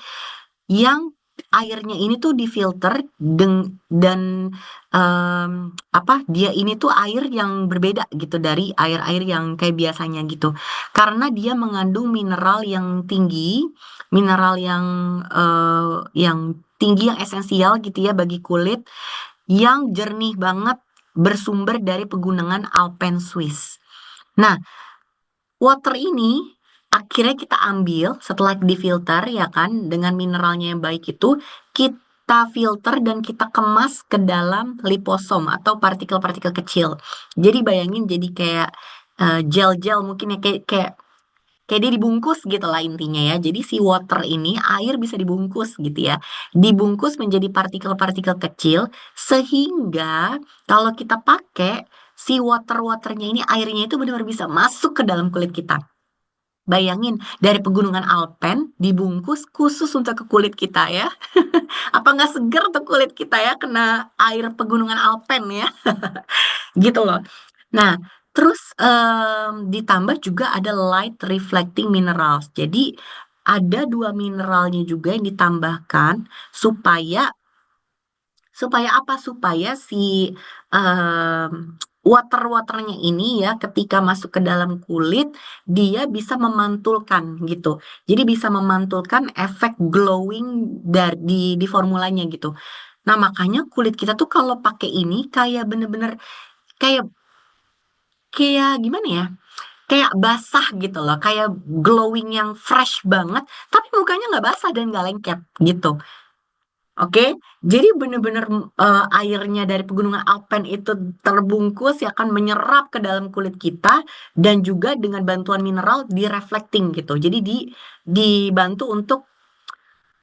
yang airnya ini tuh difilter dan apa dia ini tuh air yang berbeda gitu dari air-air yang kayak biasanya gitu karena dia mengandung mineral yang tinggi, mineral yang tinggi yang esensial gitu ya bagi kulit, yang jernih banget, bersumber dari pegunungan Alpen Swiss. Nah, water ini akhirnya kita ambil setelah difilter ya kan dengan mineralnya yang baik itu kita filter dan kita kemas ke dalam liposom atau partikel-partikel kecil. Jadi bayangin jadi kayak gel-gel mungkin ya kayak dia dibungkus gitu lah intinya ya. Jadi si water ini air bisa dibungkus gitu ya. Dibungkus menjadi partikel-partikel kecil sehingga kalau kita pakai si waternya ini airnya itu benar-benar bisa masuk ke dalam kulit kita. Bayangin dari pegunungan Alpen dibungkus khusus untuk ke kulit kita ya. Apa nggak seger tuh kulit kita ya kena air pegunungan Alpen ya? Gitu loh. Nah, terus ditambah juga ada light reflecting minerals. Jadi ada dua mineralnya juga yang ditambahkan supaya supaya apa? Supaya si em, waternya ini ya ketika masuk ke dalam kulit dia bisa memantulkan gitu. Jadi bisa memantulkan efek glowing dari di formulanya gitu. Nah, makanya kulit kita tuh kalau pakai ini kayak bener-bener kayak kayak gimana ya? Kayak basah gitu loh, kayak glowing yang fresh banget, tapi mukanya nggak basah dan nggak lengket gitu. Oke, jadi bener-bener airnya dari pegunungan Alpen itu terbungkus ya kan menyerap ke dalam kulit kita dan juga dengan bantuan mineral direflecting gitu. Jadi dibantu untuk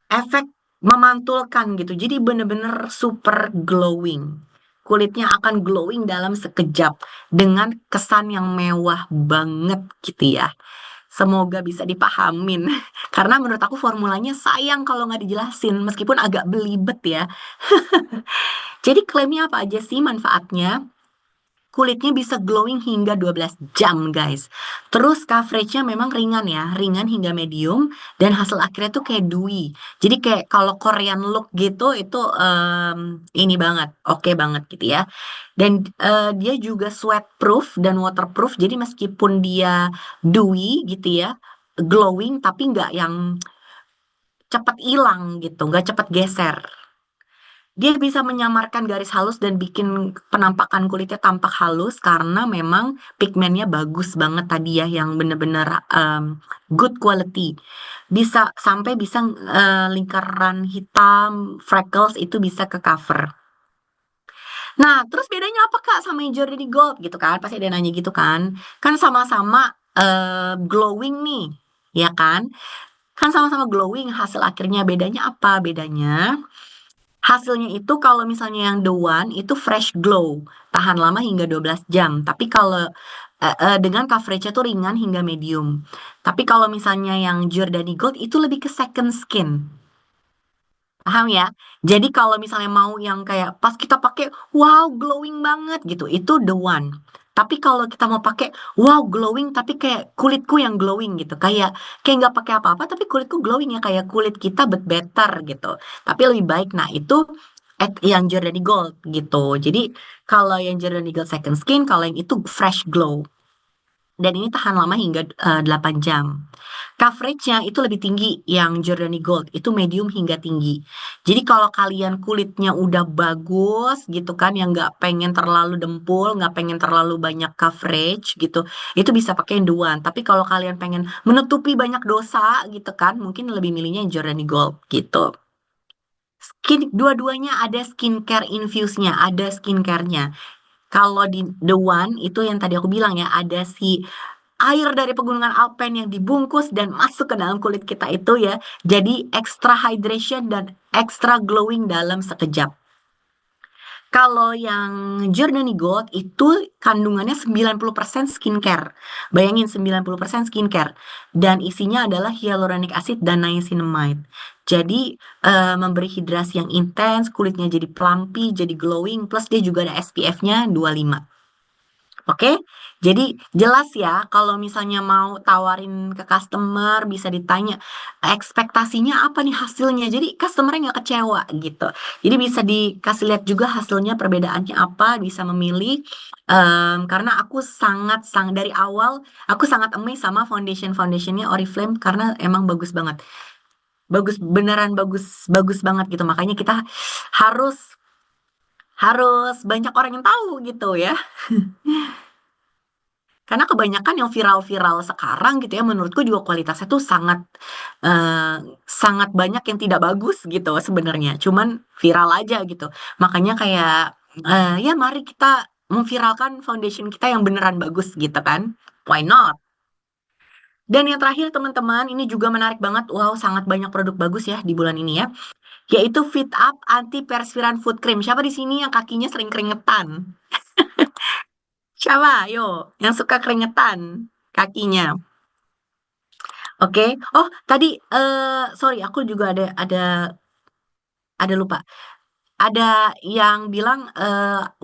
efek memantulkan gitu. Jadi bener-bener super glowing. Kulitnya akan glowing dalam sekejap dengan kesan yang mewah banget gitu ya. Semoga bisa dipahamin. Karena menurut aku formulanya sayang kalau nggak dijelasin, meskipun agak belibet ya. Jadi klaimnya apa aja sih manfaatnya? Kulitnya bisa glowing hingga 12 jam, guys. Terus coveragenya memang ringan ya, ringan hingga medium. Dan hasil akhirnya tuh kayak dewy. Jadi kayak kalau Korean look gitu, itu ini banget, oke banget gitu ya. Dan dia juga sweatproof dan waterproof. Jadi meskipun dia dewy gitu ya, glowing, tapi nggak yang cepat hilang gitu, nggak cepat geser. Dia bisa menyamarkan garis halus dan bikin penampakan kulitnya tampak halus karena memang pigmennya bagus banget tadi ya, yang bener-bener good quality. Bisa sampai bisa lingkaran hitam, freckles itu bisa ke cover. Nah, terus bedanya apa Kak sama yang Jordani Gold gitu kan? Pasti ada yang nanya gitu kan? Kan sama-sama glowing nih, ya kan? Kan sama-sama glowing, hasil akhirnya bedanya apa? Bedanya hasilnya itu kalau misalnya yang The One itu fresh glow, tahan lama hingga 12 jam. Tapi kalau dengan coveragenya tuh ringan hingga medium. Tapi kalau misalnya yang Giordani Gold itu lebih ke second skin. Paham ya? Jadi kalau misalnya mau yang kayak pas kita pakai wow glowing banget gitu, itu The One. Tapi kalau kita mau pakai wow glowing tapi kayak kulitku yang glowing gitu, kayak nggak pakai apa-apa tapi kulitku glowing ya kayak kulit kita but better gitu. Tapi lebih baik, nah itu yang Giordani Gold gitu. Jadi kalau yang Giordani Gold Second Skin, kalau yang itu fresh glow. Dan ini tahan lama hingga 8 jam. Coveragenya itu lebih tinggi yang Giordani Gold, itu medium hingga tinggi. Jadi kalau kalian kulitnya udah bagus gitu kan, yang nggak pengen terlalu dempul, nggak pengen terlalu banyak coverage gitu, itu bisa pakai yang Duan. Tapi kalau kalian pengen menutupi banyak dosa gitu kan, mungkin lebih milihnya yang Giordani Gold gitu. Dua-duanya ada skincare infusnya, ada skincare-nya. Kalau di The One itu yang tadi aku bilang ya, ada si air dari pegunungan Alpen yang dibungkus dan masuk ke dalam kulit kita itu ya. Jadi extra hydration dan extra glowing dalam sekejap. Kalau yang Giordani Gold itu kandungannya 90% skincare. Bayangin 90% skincare. Dan isinya adalah hyaluronic acid dan niacinamide. Jadi memberi hidrasi yang intens, kulitnya jadi plumpy, jadi glowing, plus dia juga ada SPF-nya 25. Oke, jadi jelas ya kalau misalnya mau tawarin ke customer bisa ditanya ekspektasinya apa nih hasilnya. Jadi customer nggak kecewa gitu. Jadi bisa dikasih lihat juga hasilnya perbedaannya apa, bisa memilih. Karena aku sangat dari awal aku sangat amazed sama foundationnya Oriflame karena emang bagus banget, bagus beneran bagus bagus banget gitu. Makanya kita harus harus banyak orang yang tahu gitu ya. Karena kebanyakan yang viral-viral sekarang gitu ya, menurutku juga kualitasnya tuh eh, sangat banyak yang tidak bagus gitu sebenarnya. Cuman viral aja gitu. Makanya kayak ya mari kita memviralkan foundation kita yang beneran bagus gitu kan. Why not? Dan yang terakhir teman-teman, ini juga menarik banget. Wow, sangat banyak produk bagus ya di bulan ini ya. Yaitu Fit Up Anti Perspiran Foot Cream. Siapa di sini yang kakinya sering keringetan? Siapa? Yo, yang suka keringetan kakinya. Oke. Oh, tadi sorry aku juga ada lupa. Ada yang bilang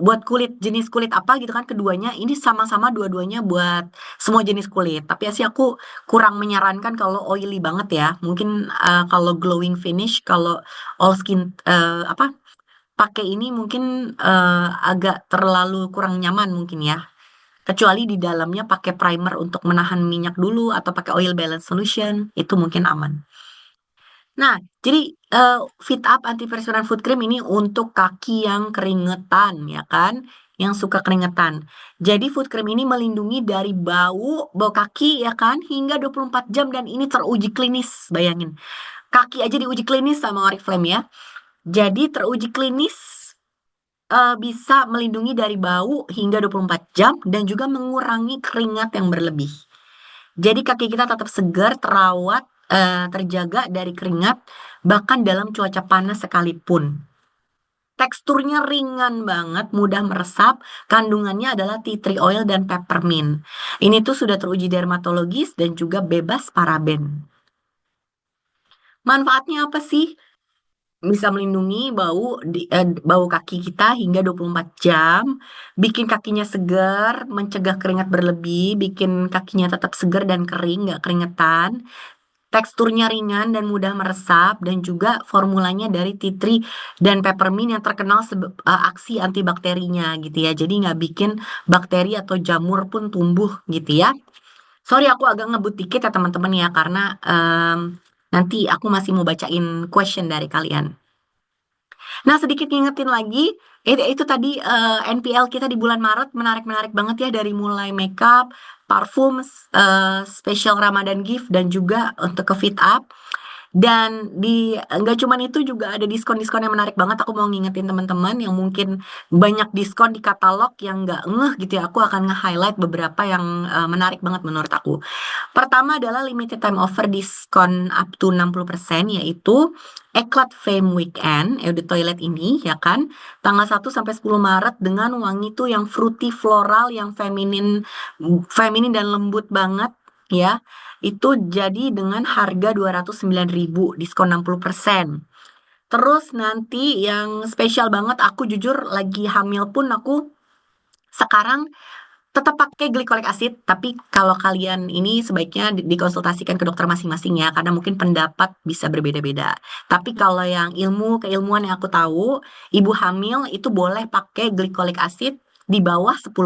buat kulit jenis kulit apa gitu kan keduanya ini sama-sama dua-duanya buat semua jenis kulit. Tapi sih aku kurang menyarankan kalau oily banget ya. Mungkin kalau glowing finish, kalau all skin apa pakai ini mungkin agak terlalu kurang nyaman mungkin ya. Kecuali di dalamnya pakai primer untuk menahan minyak dulu atau pakai oil balance solution, itu mungkin aman. Nah, jadi Fit Up Antiperspiran Foot Cream ini untuk kaki yang keringetan, ya kan? Yang suka keringetan. Jadi foot cream ini melindungi dari bau kaki, ya kan? Hingga 24 jam dan ini teruji klinis, bayangin. Kaki aja diuji klinis sama Oriflame ya. Jadi teruji klinis bisa melindungi dari bau hingga 24 jam dan juga mengurangi keringat yang berlebih. Jadi kaki kita tetap segar, terawat, terjaga dari keringat, bahkan dalam cuaca panas sekalipun. Teksturnya ringan banget, mudah meresap, kandungannya adalah tea tree oil dan peppermint. Ini tuh sudah teruji dermatologis dan juga bebas paraben. Manfaatnya apa sih? Bisa melindungi bau kaki kita hingga 24 jam, bikin kakinya segar, mencegah keringat berlebih, bikin kakinya tetap segar dan kering, nggak keringetan. Teksturnya ringan dan mudah meresap dan juga formulanya dari tea tree dan peppermint yang terkenal aksi antibakterinya gitu ya. Jadi nggak bikin bakteri atau jamur pun tumbuh gitu ya. Sorry aku agak ngebut dikit ya teman-teman ya karena nanti aku masih mau bacain question dari kalian. Nah, sedikit ngingetin lagi, itu tadi NPL kita di bulan Maret menarik-menarik banget ya dari mulai makeup, parfum, special Ramadan gift dan juga untuk ke fit up. Dan nggak cuman itu juga ada diskon-diskon yang menarik banget. Aku mau ngingetin teman-teman yang mungkin banyak diskon di katalog yang nggak ngeh gitu ya. Aku akan nge-highlight beberapa yang menarik banget menurut aku. Pertama adalah limited time offer diskon up to 60% yaitu Eclat Fame Weekend, di toilet ini ya kan, tanggal 1 sampai 10 Maret dengan wangi tuh yang fruity floral, yang feminin dan lembut banget ya. Itu jadi dengan harga 209.000 diskon 60%. Terus nanti yang spesial banget, aku jujur lagi hamil pun aku sekarang Tetap pakai glycolic acid, tapi kalau kalian ini sebaiknya dikonsultasikan ke dokter masing-masing ya, karena mungkin pendapat bisa berbeda-beda. Tapi kalau yang keilmuan yang aku tahu, ibu hamil itu boleh pakai glycolic acid di bawah 10%.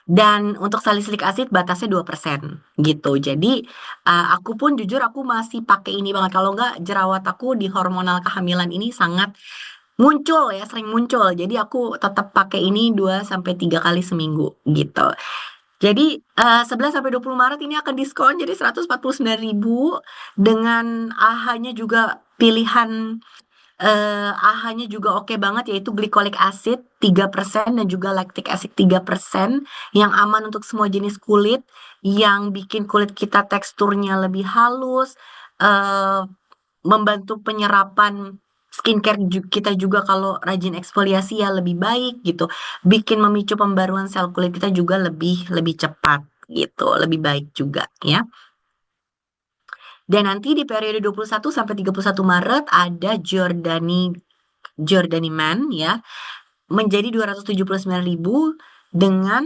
Dan untuk salicylic acid batasnya 2% gitu. Jadi aku pun jujur aku masih pakai ini banget. Kalau nggak jerawat aku di hormonal kehamilan ini sangat muncul ya, sering muncul. Jadi aku tetap pakai ini 2 sampai 3 kali seminggu gitu. Jadi 11 sampai 20 Maret ini akan diskon jadi 149.000 dengan AHA-nya juga pilihan AHA-nya juga oke banget yaitu glycolic acid 3% dan juga lactic acid 3% yang aman untuk semua jenis kulit, yang bikin kulit kita teksturnya lebih halus, eh, membantu penyerapan skincare kita juga kalau rajin eksfoliasi ya lebih baik gitu. Bikin memicu pembaruan sel kulit kita juga lebih lebih cepat gitu, lebih baik juga ya. Dan nanti di periode 21 sampai 31 Maret ada Jordani Man ya menjadi 279.000 dengan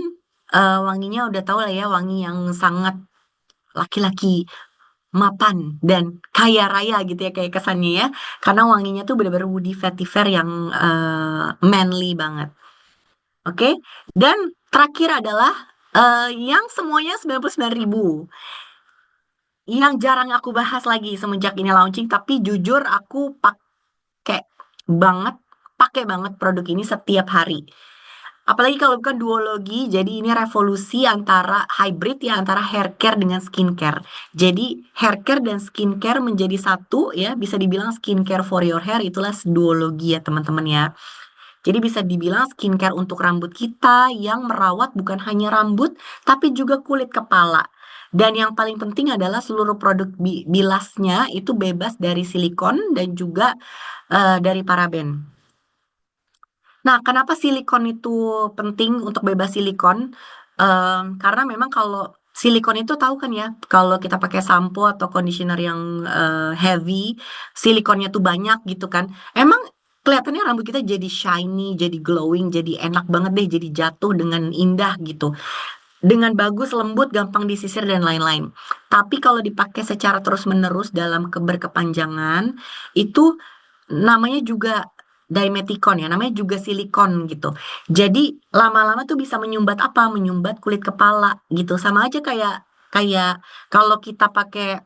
wanginya udah tahu lah ya, wangi yang sangat laki-laki, mapan dan kaya raya gitu ya kayak kesannya ya, karena wanginya tuh bener-bener woody vetiver yang manly banget. Oke. Dan terakhir adalah yang semuanya 99.000 yang jarang aku bahas lagi semenjak ini launching, tapi jujur aku pakai banget pakai banget produk ini setiap hari. Apalagi kalau bukan duologi, jadi ini revolusi antara hybrid ya, antara hair care dengan skincare. Jadi hair care dan skincare menjadi satu ya, bisa dibilang skincare for your hair, itulah duologi ya teman-teman ya. Jadi bisa dibilang skincare untuk rambut kita yang merawat bukan hanya rambut, tapi juga kulit kepala. Dan yang paling penting adalah seluruh produk bilasnya itu bebas dari silikon dan juga dari paraben. Nah, kenapa silikon itu penting untuk bebas silikon? Karena memang kalau silikon itu tahu kan ya, kalau kita pakai sampo atau conditioner yang heavy, silikonnya tuh banyak gitu kan. Emang kelihatannya rambut kita jadi shiny, jadi glowing, jadi enak banget deh, jadi jatuh dengan indah gitu. Dengan bagus, lembut, gampang disisir dan lain-lain. Tapi kalau dipakai secara terus-menerus dalam berkepanjangan, itu namanya juga dimeticon ya, namanya juga silikon gitu. Jadi lama-lama tuh bisa menyumbat apa? Menyumbat kulit kepala gitu. Sama aja kayak kayak kalau kita pakai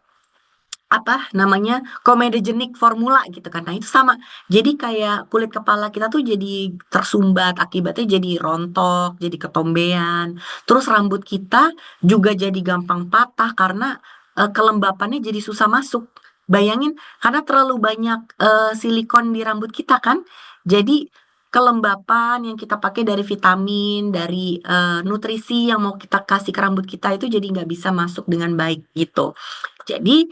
apa namanya comedogenic formula gitu kan. Nah, itu sama. Jadi kayak kulit kepala kita tuh jadi tersumbat, akibatnya jadi rontok, jadi ketombean. Terus rambut kita juga jadi gampang patah karena kelembapannya jadi susah masuk. Bayangin karena terlalu banyak silikon di rambut kita kan. Jadi kelembapan yang kita pakai dari vitamin, dari nutrisi yang mau kita kasih ke rambut kita itu jadi nggak bisa masuk dengan baik gitu. Jadi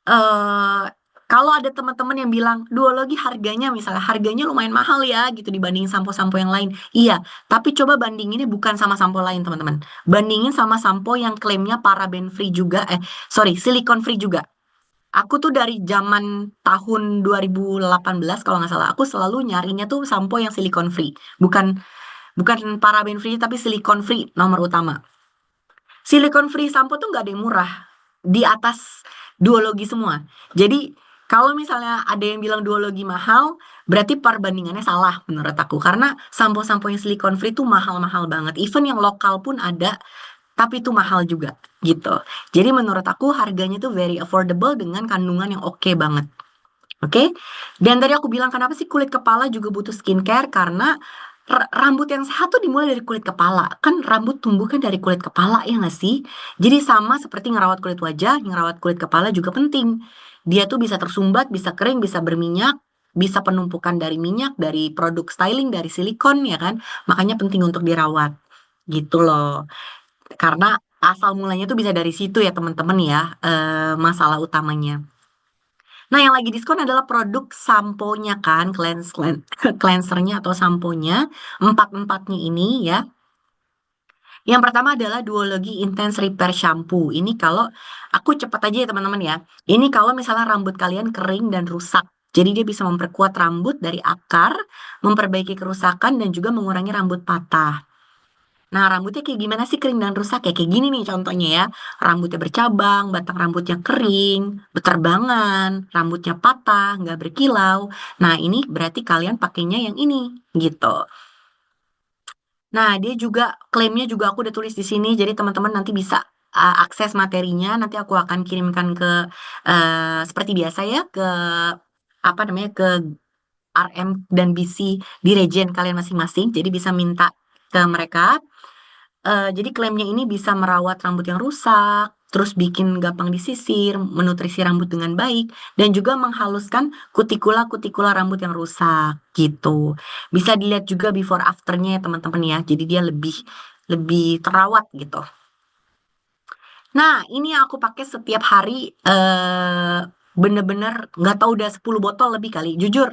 eh kalau ada teman-teman yang bilang duologi harganya misalnya harganya lumayan mahal ya gitu dibandingin sampo-sampo yang lain. Iya, tapi coba bandinginnya bukan sama sampo lain teman-teman. Bandingin sama sampo yang klaimnya paraben free juga, sorry, silikon free juga. Aku tuh dari zaman tahun 2018 kalau nggak salah, aku selalu nyarinya tuh sampo yang silikon free. Bukan bukan paraben free tapi silikon free nomor utama. Silicon free sampo tuh nggak ada yang murah di atas duologi semua. Jadi kalau misalnya ada yang bilang duologi mahal, berarti perbandingannya salah menurut aku. Karena sampo-sampo yang silicon free tuh mahal-mahal banget. Even yang lokal pun ada, tapi itu mahal juga gitu. Jadi menurut aku harganya tuh very affordable dengan kandungan yang oke banget. Oke. Dan tadi aku bilang kenapa sih kulit kepala juga butuh skincare? Karena rambut yang sehat tuh dimulai dari kulit kepala. Kan rambut tumbuh kan dari kulit kepala ya nggak sih? Jadi sama seperti ngerawat kulit wajah, ngerawat kulit kepala juga penting. Dia tuh bisa tersumbat, bisa kering, bisa berminyak, bisa penumpukan dari minyak, dari produk styling, dari silikon ya kan? Makanya penting untuk dirawat. Gitu loh. Karena asal mulanya tuh bisa dari situ ya teman-teman ya, masalah utamanya. Nah, yang lagi diskon adalah produk samponya kan, cleansernya atau samponya, empat-empatnya ini ya. Yang pertama adalah Duologi Intense Repair Shampoo. Ini kalau aku cepat aja ya teman-teman ya. Ini kalau misalnya rambut kalian kering dan rusak. Jadi dia bisa memperkuat rambut dari akar, memperbaiki kerusakan dan juga mengurangi rambut patah. Nah, rambutnya kayak gimana sih kering dan rusak? Kayak gini nih contohnya ya. Rambutnya bercabang, batang rambutnya kering, beterbangan, rambutnya patah, nggak berkilau. Nah, ini berarti kalian pakainya yang ini, gitu. Nah, dia juga klaimnya juga aku udah tulis di sini, jadi teman-teman nanti bisa akses materinya. Nanti aku akan kirimkan ke seperti biasa ya ke apa namanya ke RM dan BC di region kalian masing-masing. Jadi bisa minta ke mereka. Jadi klaimnya ini bisa merawat rambut yang rusak, terus bikin gampang disisir, menutrisi rambut dengan baik, dan juga menghaluskan kutikula-kutikula rambut yang rusak gitu. Bisa dilihat juga before afternya ya teman-teman ya. Jadi dia lebih lebih terawat gitu. Nah, ini yang aku pakai setiap hari bener-bener nggak tahu udah 10 botol lebih kali. Jujur,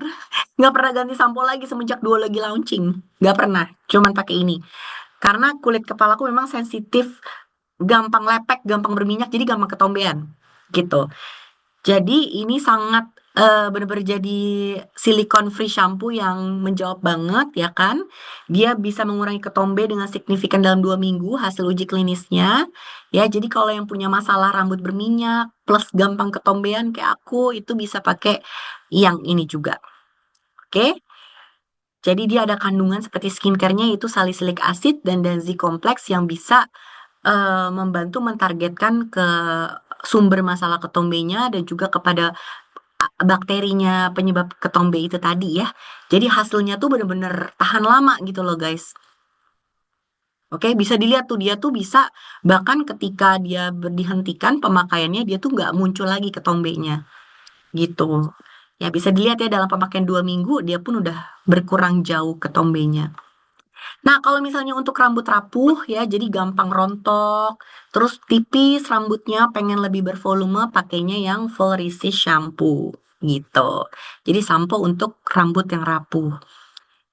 nggak pernah ganti sampo lagi semenjak dua lagi launching. Nggak pernah, cuman pakai ini. Karena kulit kepalaku memang sensitif, gampang lepek, gampang berminyak, jadi gampang ketombean gitu. Jadi ini sangat benar-benar jadi silikon free shampoo yang menjawab banget ya kan. Dia bisa mengurangi ketombe dengan signifikan dalam 2 minggu hasil uji klinisnya. Ya, jadi kalau yang punya masalah rambut berminyak plus gampang ketombean kayak aku itu bisa pakai yang ini juga. Oke? Jadi dia ada kandungan seperti skincare-nya itu salicylic acid dan Danzi kompleks yang bisa membantu mentargetkan ke sumber masalah ketombenya dan juga kepada bakterinya penyebab ketombe itu tadi ya. Jadi hasilnya tuh bener-bener tahan lama gitu loh guys. Oke, bisa dilihat tuh dia tuh bisa bahkan ketika dia dihentikan pemakaiannya dia tuh nggak muncul lagi ketombenya gitu. Ya bisa dilihat ya dalam pemakaian 2 minggu dia pun udah berkurang jauh ketombenya. Nah, kalau misalnya untuk rambut rapuh ya, jadi gampang rontok, terus tipis rambutnya, pengen lebih bervolume, pakainya yang full resist shampoo gitu. Jadi sampo untuk rambut yang rapuh.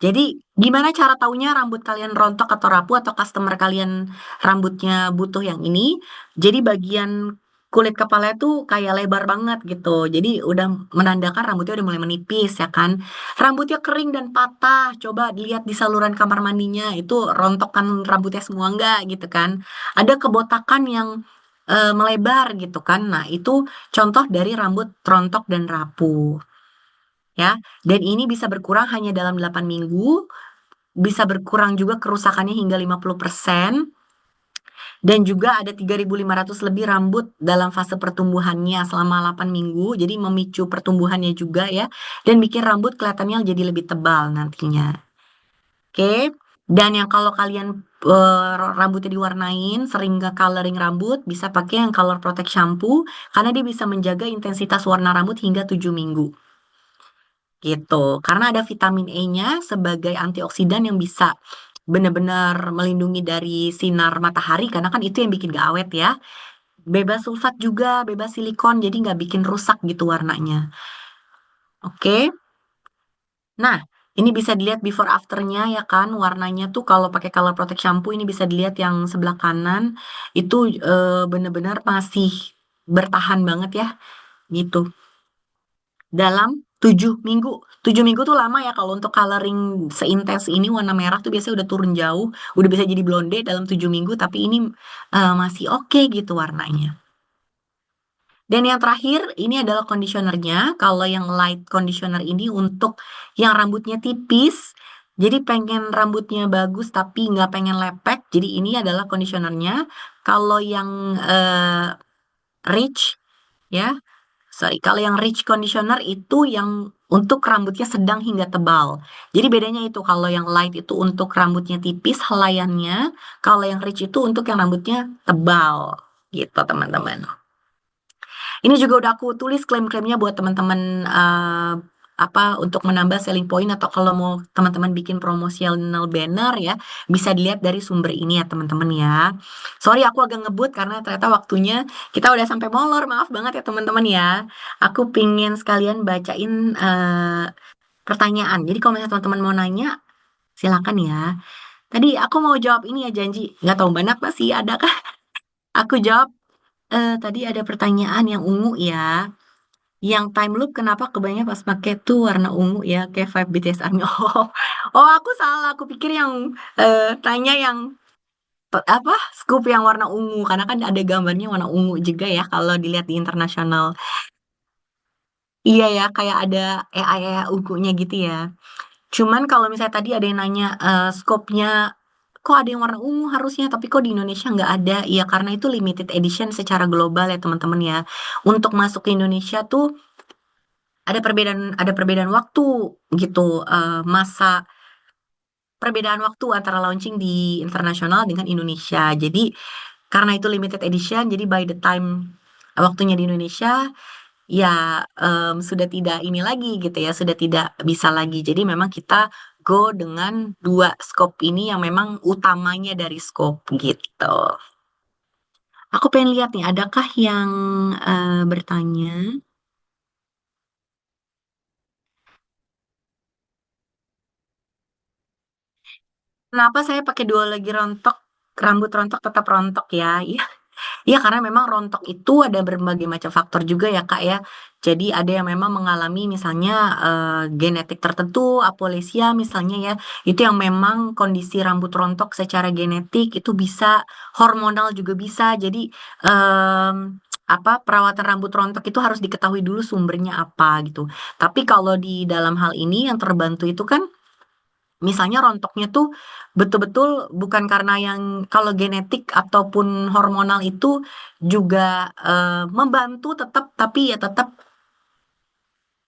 Jadi gimana cara taunya rambut kalian rontok atau rapuh atau customer kalian rambutnya butuh yang ini? Jadi bagian kulit kepala itu kayak lebar banget gitu. Jadi udah menandakan rambutnya udah mulai menipis ya kan. Rambutnya kering dan patah. Coba dilihat di saluran kamar mandinya itu rontokan rambutnya semua enggak gitu kan. Ada kebotakan yang melebar gitu kan. Nah, itu contoh dari rambut rontok dan rapuh ya. Dan ini bisa berkurang hanya dalam 8 minggu, bisa berkurang juga kerusakannya hingga 50%, dan juga ada 3.500 lebih rambut dalam fase pertumbuhannya selama 8 minggu, jadi memicu pertumbuhannya juga ya, dan bikin rambut kelihatannya jadi lebih tebal nantinya. Oke, dan yang kalau kalian rambutnya diwarnain, sering nggak coloring rambut, bisa pakai yang Color Protect Shampoo, karena dia bisa menjaga intensitas warna rambut hingga 7 minggu. Gitu. Karena ada vitamin E-nya sebagai antioksidan yang bisa benar-benar melindungi dari sinar matahari karena kan itu yang bikin gak awet ya. Bebas sulfat juga, bebas silikon jadi nggak bikin rusak gitu warnanya. Oke. Nah, ini bisa dilihat before afternya ya kan warnanya tuh kalau pakai Color Protect Shampoo ini bisa dilihat yang sebelah kanan itu benar-benar masih bertahan banget ya gitu. Dalam 7 minggu. 7 minggu tuh lama ya kalau untuk coloring seintens ini warna merah tuh biasanya udah turun jauh, udah bisa jadi blonde dalam 7 minggu, tapi ini masih oke gitu warnanya. Dan yang terakhir ini adalah conditionernya. Kalau yang light conditioner ini untuk yang rambutnya tipis, jadi pengen rambutnya bagus tapi nggak pengen lepek, jadi ini adalah conditionernya. Kalau yang rich ya, sorry, kalau yang rich conditioner itu yang untuk rambutnya sedang hingga tebal. Jadi bedanya itu kalau yang light itu untuk rambutnya tipis helaiannya, kalau yang rich itu untuk yang rambutnya tebal gitu teman-teman. Ini juga udah aku tulis klaim-klaimnya buat teman-teman apa untuk menambah selling point atau kalau mau teman-teman bikin promotional banner ya bisa dilihat dari sumber ini ya teman-teman ya. Sorry aku agak ngebut karena ternyata waktunya kita udah sampai molor. Maaf banget ya teman-teman ya. Aku pingin sekalian bacain pertanyaan. Jadi kalau misalnya teman-teman mau nanya silakan ya. Tadi aku mau jawab ini ya janji. Nggak tahu banyak masih ada kah? Aku jawab tadi ada pertanyaan yang ungu ya. Yang time loop kenapa kebanyakan pas pakai tuh warna ungu ya kayak vibe BTS Army. Oh, oh aku salah. Aku pikir yang tanya yang Apa scoop yang warna ungu karena kan ada gambarnya warna ungu juga ya kalau dilihat di internasional. Iya ya, kayak ada EA ungunya gitu ya. Cuman kalau misalnya tadi ada yang nanya scope-nya kok ada yang warna ungu harusnya, tapi kok di Indonesia nggak ada? Ya karena itu limited edition secara global ya teman-teman ya. Untuk masuk ke Indonesia tuh ada perbedaan waktu gitu, masa perbedaan waktu antara launching di internasional dengan Indonesia. Jadi karena itu limited edition, jadi by the time waktunya di Indonesia ya sudah tidak ini lagi gitu ya, sudah tidak bisa lagi. Jadi memang kita go dengan dua scope ini yang memang utamanya dari scope gitu. Aku pengen lihat nih, adakah yang bertanya? Kenapa saya pakai dua lagi rontok? Rambut rontok tetap rontok ya. Iya, karena memang rontok itu ada berbagai macam faktor juga ya, Kak ya. Jadi ada yang memang mengalami misalnya genetik tertentu, apolesia misalnya ya. Itu yang memang kondisi rambut rontok secara genetik itu bisa, hormonal juga bisa. Jadi em, apa perawatan rambut rontok itu harus diketahui dulu sumbernya apa gitu. Tapi kalau di dalam hal ini yang terbantu itu kan misalnya rontoknya tuh betul-betul bukan karena yang kalau genetik ataupun hormonal itu juga membantu tetap tapi ya tetap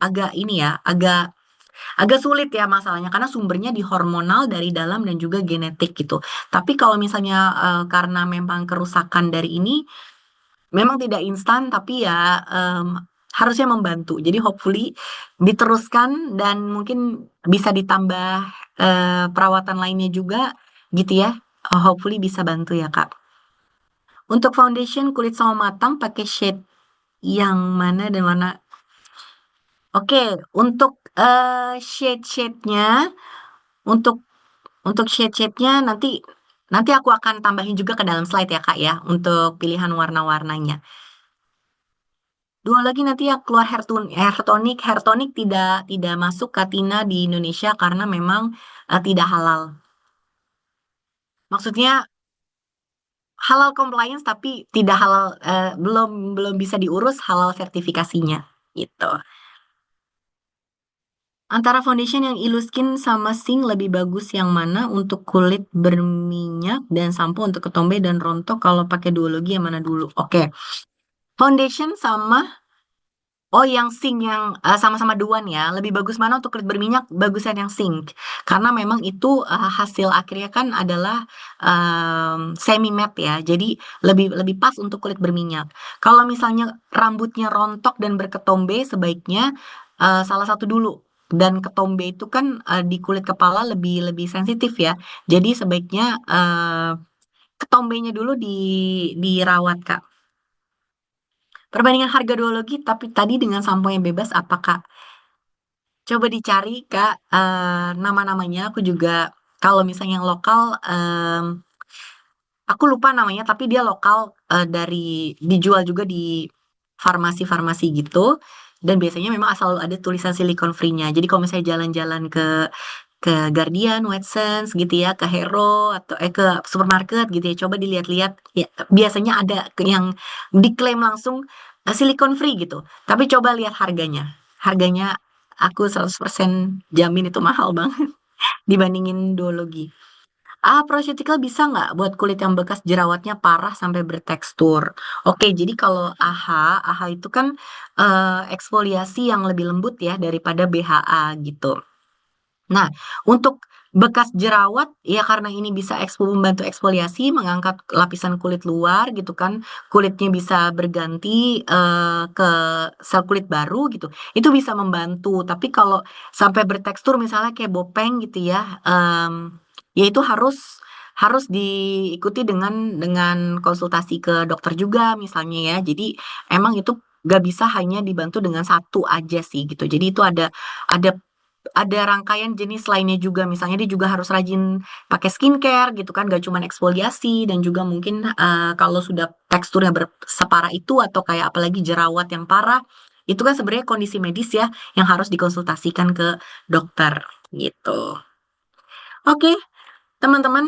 agak ini ya agak sulit ya masalahnya karena sumbernya di hormonal dari dalam dan juga genetik gitu. Tapi kalau misalnya karena memang kerusakan dari ini memang tidak instan tapi ya harusnya membantu. Jadi hopefully diteruskan dan mungkin bisa ditambah perawatan lainnya juga gitu ya. Hopefully bisa bantu ya Kak. Untuk foundation kulit sama matang pakai shade yang mana dan warna. Oke, untuk shade-shade-nya, untuk shade-shade-nya nanti nanti aku akan tambahin juga ke dalam slide ya Kak ya untuk pilihan warna-warnanya. Dua lagi nanti ya keluar hair tonic tidak masuk Katina di Indonesia karena memang tidak halal. Maksudnya halal compliance tapi tidak halal, belum belum bisa diurus halal sertifikasinya gitu. Antara foundation yang Illuskin sama Sing lebih bagus yang mana untuk kulit berminyak dan sampo untuk ketombe dan rontok kalau pakai duologi yang mana dulu? Oke. Foundation sama. Oh, yang sink yang sama-sama duan ya. Lebih bagus mana untuk kulit berminyak? Bagusan yang sink. Karena memang itu hasil akhirnya kan adalah semi matte ya. Jadi lebih lebih pas untuk kulit berminyak. Kalau misalnya rambutnya rontok dan berketombe, sebaiknya salah satu dulu. Dan ketombe itu kan di kulit kepala lebih lebih sensitif ya. Jadi sebaiknya ketombenya dulu dirawat, Kak. Perbandingan harga duologi tapi tadi dengan sampo yang bebas apakah? Coba dicari Kak nama-namanya. Aku juga kalau misalnya yang lokal aku lupa namanya tapi dia lokal dari dijual juga di farmasi-farmasi gitu. Dan biasanya memang asal ada tulisan silikon free-nya. Jadi kalau misalnya jalan-jalan ke Guardian, Watsons gitu ya, ke Hero atau ke supermarket gitu ya, coba dilihat-lihat. Ya, biasanya ada yang diklaim langsung silikon free gitu. Tapi coba lihat harganya. Harganya aku 100% jamin itu mahal banget dibandingin duologi. Prosthetically bisa nggak buat kulit yang bekas jerawatnya parah sampai bertekstur? Oke, jadi kalau AHA itu kan eksfoliasi yang lebih lembut ya daripada BHA gitu. Nah, untuk bekas jerawat, ya karena ini bisa membantu eksfoliasi, mengangkat lapisan kulit luar gitu kan, kulitnya bisa berganti ke sel kulit baru gitu, itu bisa membantu. Tapi kalau sampai bertekstur misalnya kayak bopeng gitu ya, ya itu harus harus diikuti dengan konsultasi ke dokter juga misalnya ya. Jadi emang itu gak bisa hanya dibantu dengan satu aja sih gitu. Jadi itu ada ada rangkaian jenis lainnya juga. Misalnya dia juga harus rajin pakai skincare gitu kan, gak cuma eksfoliasi dan juga mungkin kalau sudah teksturnya separah itu atau kayak apalagi jerawat yang parah, itu kan sebenarnya kondisi medis ya yang harus dikonsultasikan ke dokter gitu. Oke, teman-teman,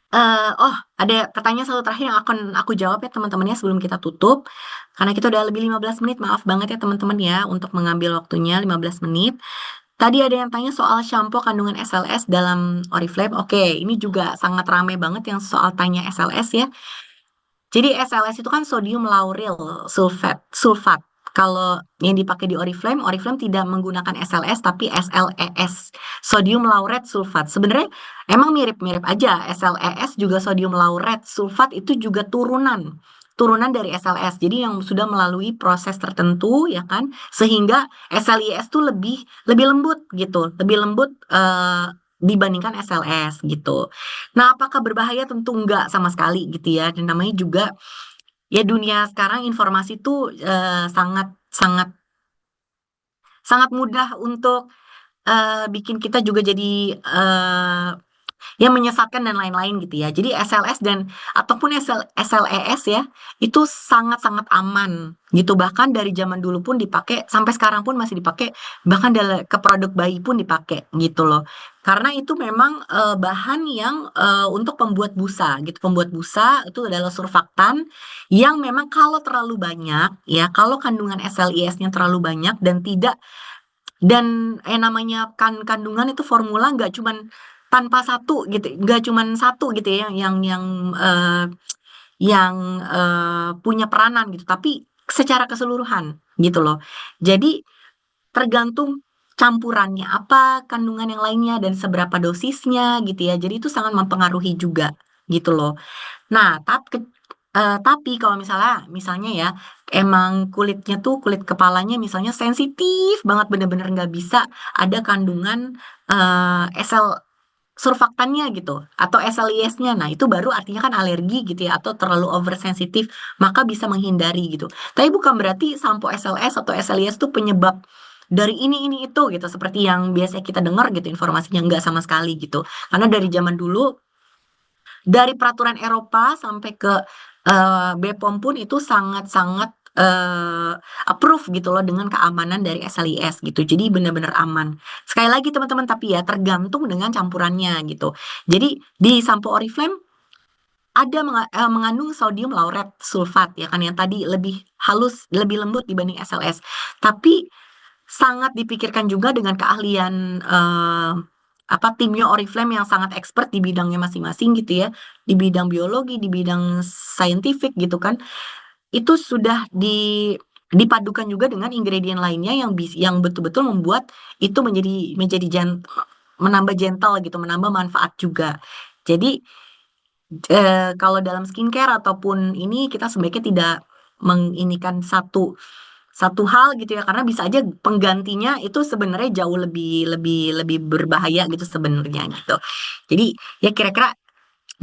Oh, ada pertanyaan satu terakhir yang akan aku jawab ya teman-temannya sebelum kita tutup. Karena kita udah lebih 15 menit, maaf banget ya teman-teman ya untuk mengambil waktunya 15 menit. Tadi ada yang tanya soal shampoo kandungan SLS dalam Oriflame. Oke, ini juga sangat ramai banget yang soal tanya SLS ya. Jadi SLS itu kan sodium lauryl sulfat. Kalau yang dipakai di Oriflame, Oriflame tidak menggunakan SLS tapi SLES, sodium lauret sulfat. Sebenarnya emang mirip-mirip aja. SLES juga sodium lauret sulfat itu juga turunan dari SLS. Jadi yang sudah melalui proses tertentu ya kan, sehingga SLES tuh lebih lebih lembut gitu, lebih lembut dibandingkan SLS gitu. Nah, apakah berbahaya? Tentu enggak sama sekali gitu ya. Dan namanya juga ya dunia sekarang informasi tuh sangat sangat sangat mudah untuk bikin kita juga jadi yang menyesatkan dan lain-lain gitu ya. Jadi SLS dan ataupun SLES ya itu sangat-sangat aman gitu. Bahkan dari zaman dulu pun dipakai sampai sekarang pun masih dipakai, bahkan ke produk bayi pun dipakai gitu loh. Karena itu memang bahan yang untuk pembuat busa gitu. Pembuat busa itu adalah surfaktan yang memang kalau terlalu banyak ya, kalau kandungan SLES-nya terlalu banyak dan tidak dan namanya kandungan itu formula nggak cuman tanpa satu gitu, nggak cuman satu gitu ya eh, yang punya peranan gitu, tapi secara keseluruhan gitu loh. Jadi tergantung campurannya apa, kandungan yang lainnya dan seberapa dosisnya gitu ya. Jadi itu sangat mempengaruhi juga gitu loh. Nah, tapi kalau misalnya ya emang kulitnya tuh kulit kepalanya misalnya sensitif banget bener-bener nggak bisa ada kandungan SL surfaktannya gitu atau SLIS-nya. Nah, itu baru artinya kan alergi gitu ya atau terlalu oversensitif, maka bisa menghindari gitu. Tapi bukan berarti sampo SLS atau SLIS itu penyebab dari ini itu gitu seperti yang biasa kita dengar gitu informasinya nggak sama sekali gitu. Karena dari zaman dulu dari peraturan Eropa sampai ke BPOM pun itu sangat-sangat approve gitu loh dengan keamanan dari SLIS gitu. Jadi benar-benar aman. Sekali lagi teman-teman, tapi ya tergantung dengan campurannya gitu. Jadi di sampo Oriflame ada mengandung sodium lauret sulfat ya kan yang tadi lebih halus, lebih lembut dibanding SLS. Tapi sangat dipikirkan juga dengan keahlian apa timnya Oriflame yang sangat expert di bidangnya masing-masing gitu ya, di bidang biologi, di bidang scientific gitu kan. Itu sudah dipadukan juga dengan ingredient lainnya yang betul-betul membuat itu menjadi menambah gentle gitu, menambah manfaat juga. Jadi kalau dalam skincare ataupun ini kita sebaiknya tidak menginikan satu satu hal gitu ya karena bisa aja penggantinya itu sebenarnya jauh lebih lebih lebih berbahaya gitu sebenarnya gitu. Jadi ya kira-kira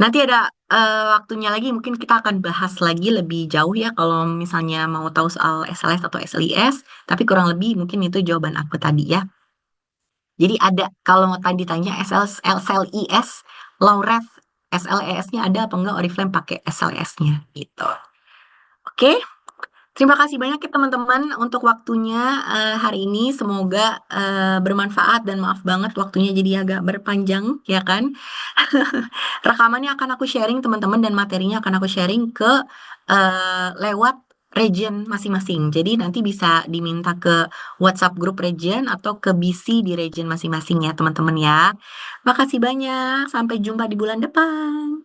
nanti ada waktunya lagi mungkin kita akan bahas lagi lebih jauh ya kalau misalnya mau tahu soal SLS atau SLIS, tapi kurang lebih mungkin itu jawaban aku tadi ya. Jadi ada kalau tadi tanya SLIS, Laureth SLES-nya ada apa enggak Oriflame pakai SLS-nya gitu. Oke. Terima kasih banyak ya teman-teman untuk waktunya hari ini. Semoga bermanfaat dan maaf banget waktunya jadi agak berpanjang ya kan. Rekamannya akan aku sharing teman-teman dan materinya akan aku sharing ke lewat region masing-masing. Jadi nanti bisa diminta ke WhatsApp grup region atau ke BC di region masing-masing ya teman-teman ya. Makasih banyak. Sampai jumpa di bulan depan.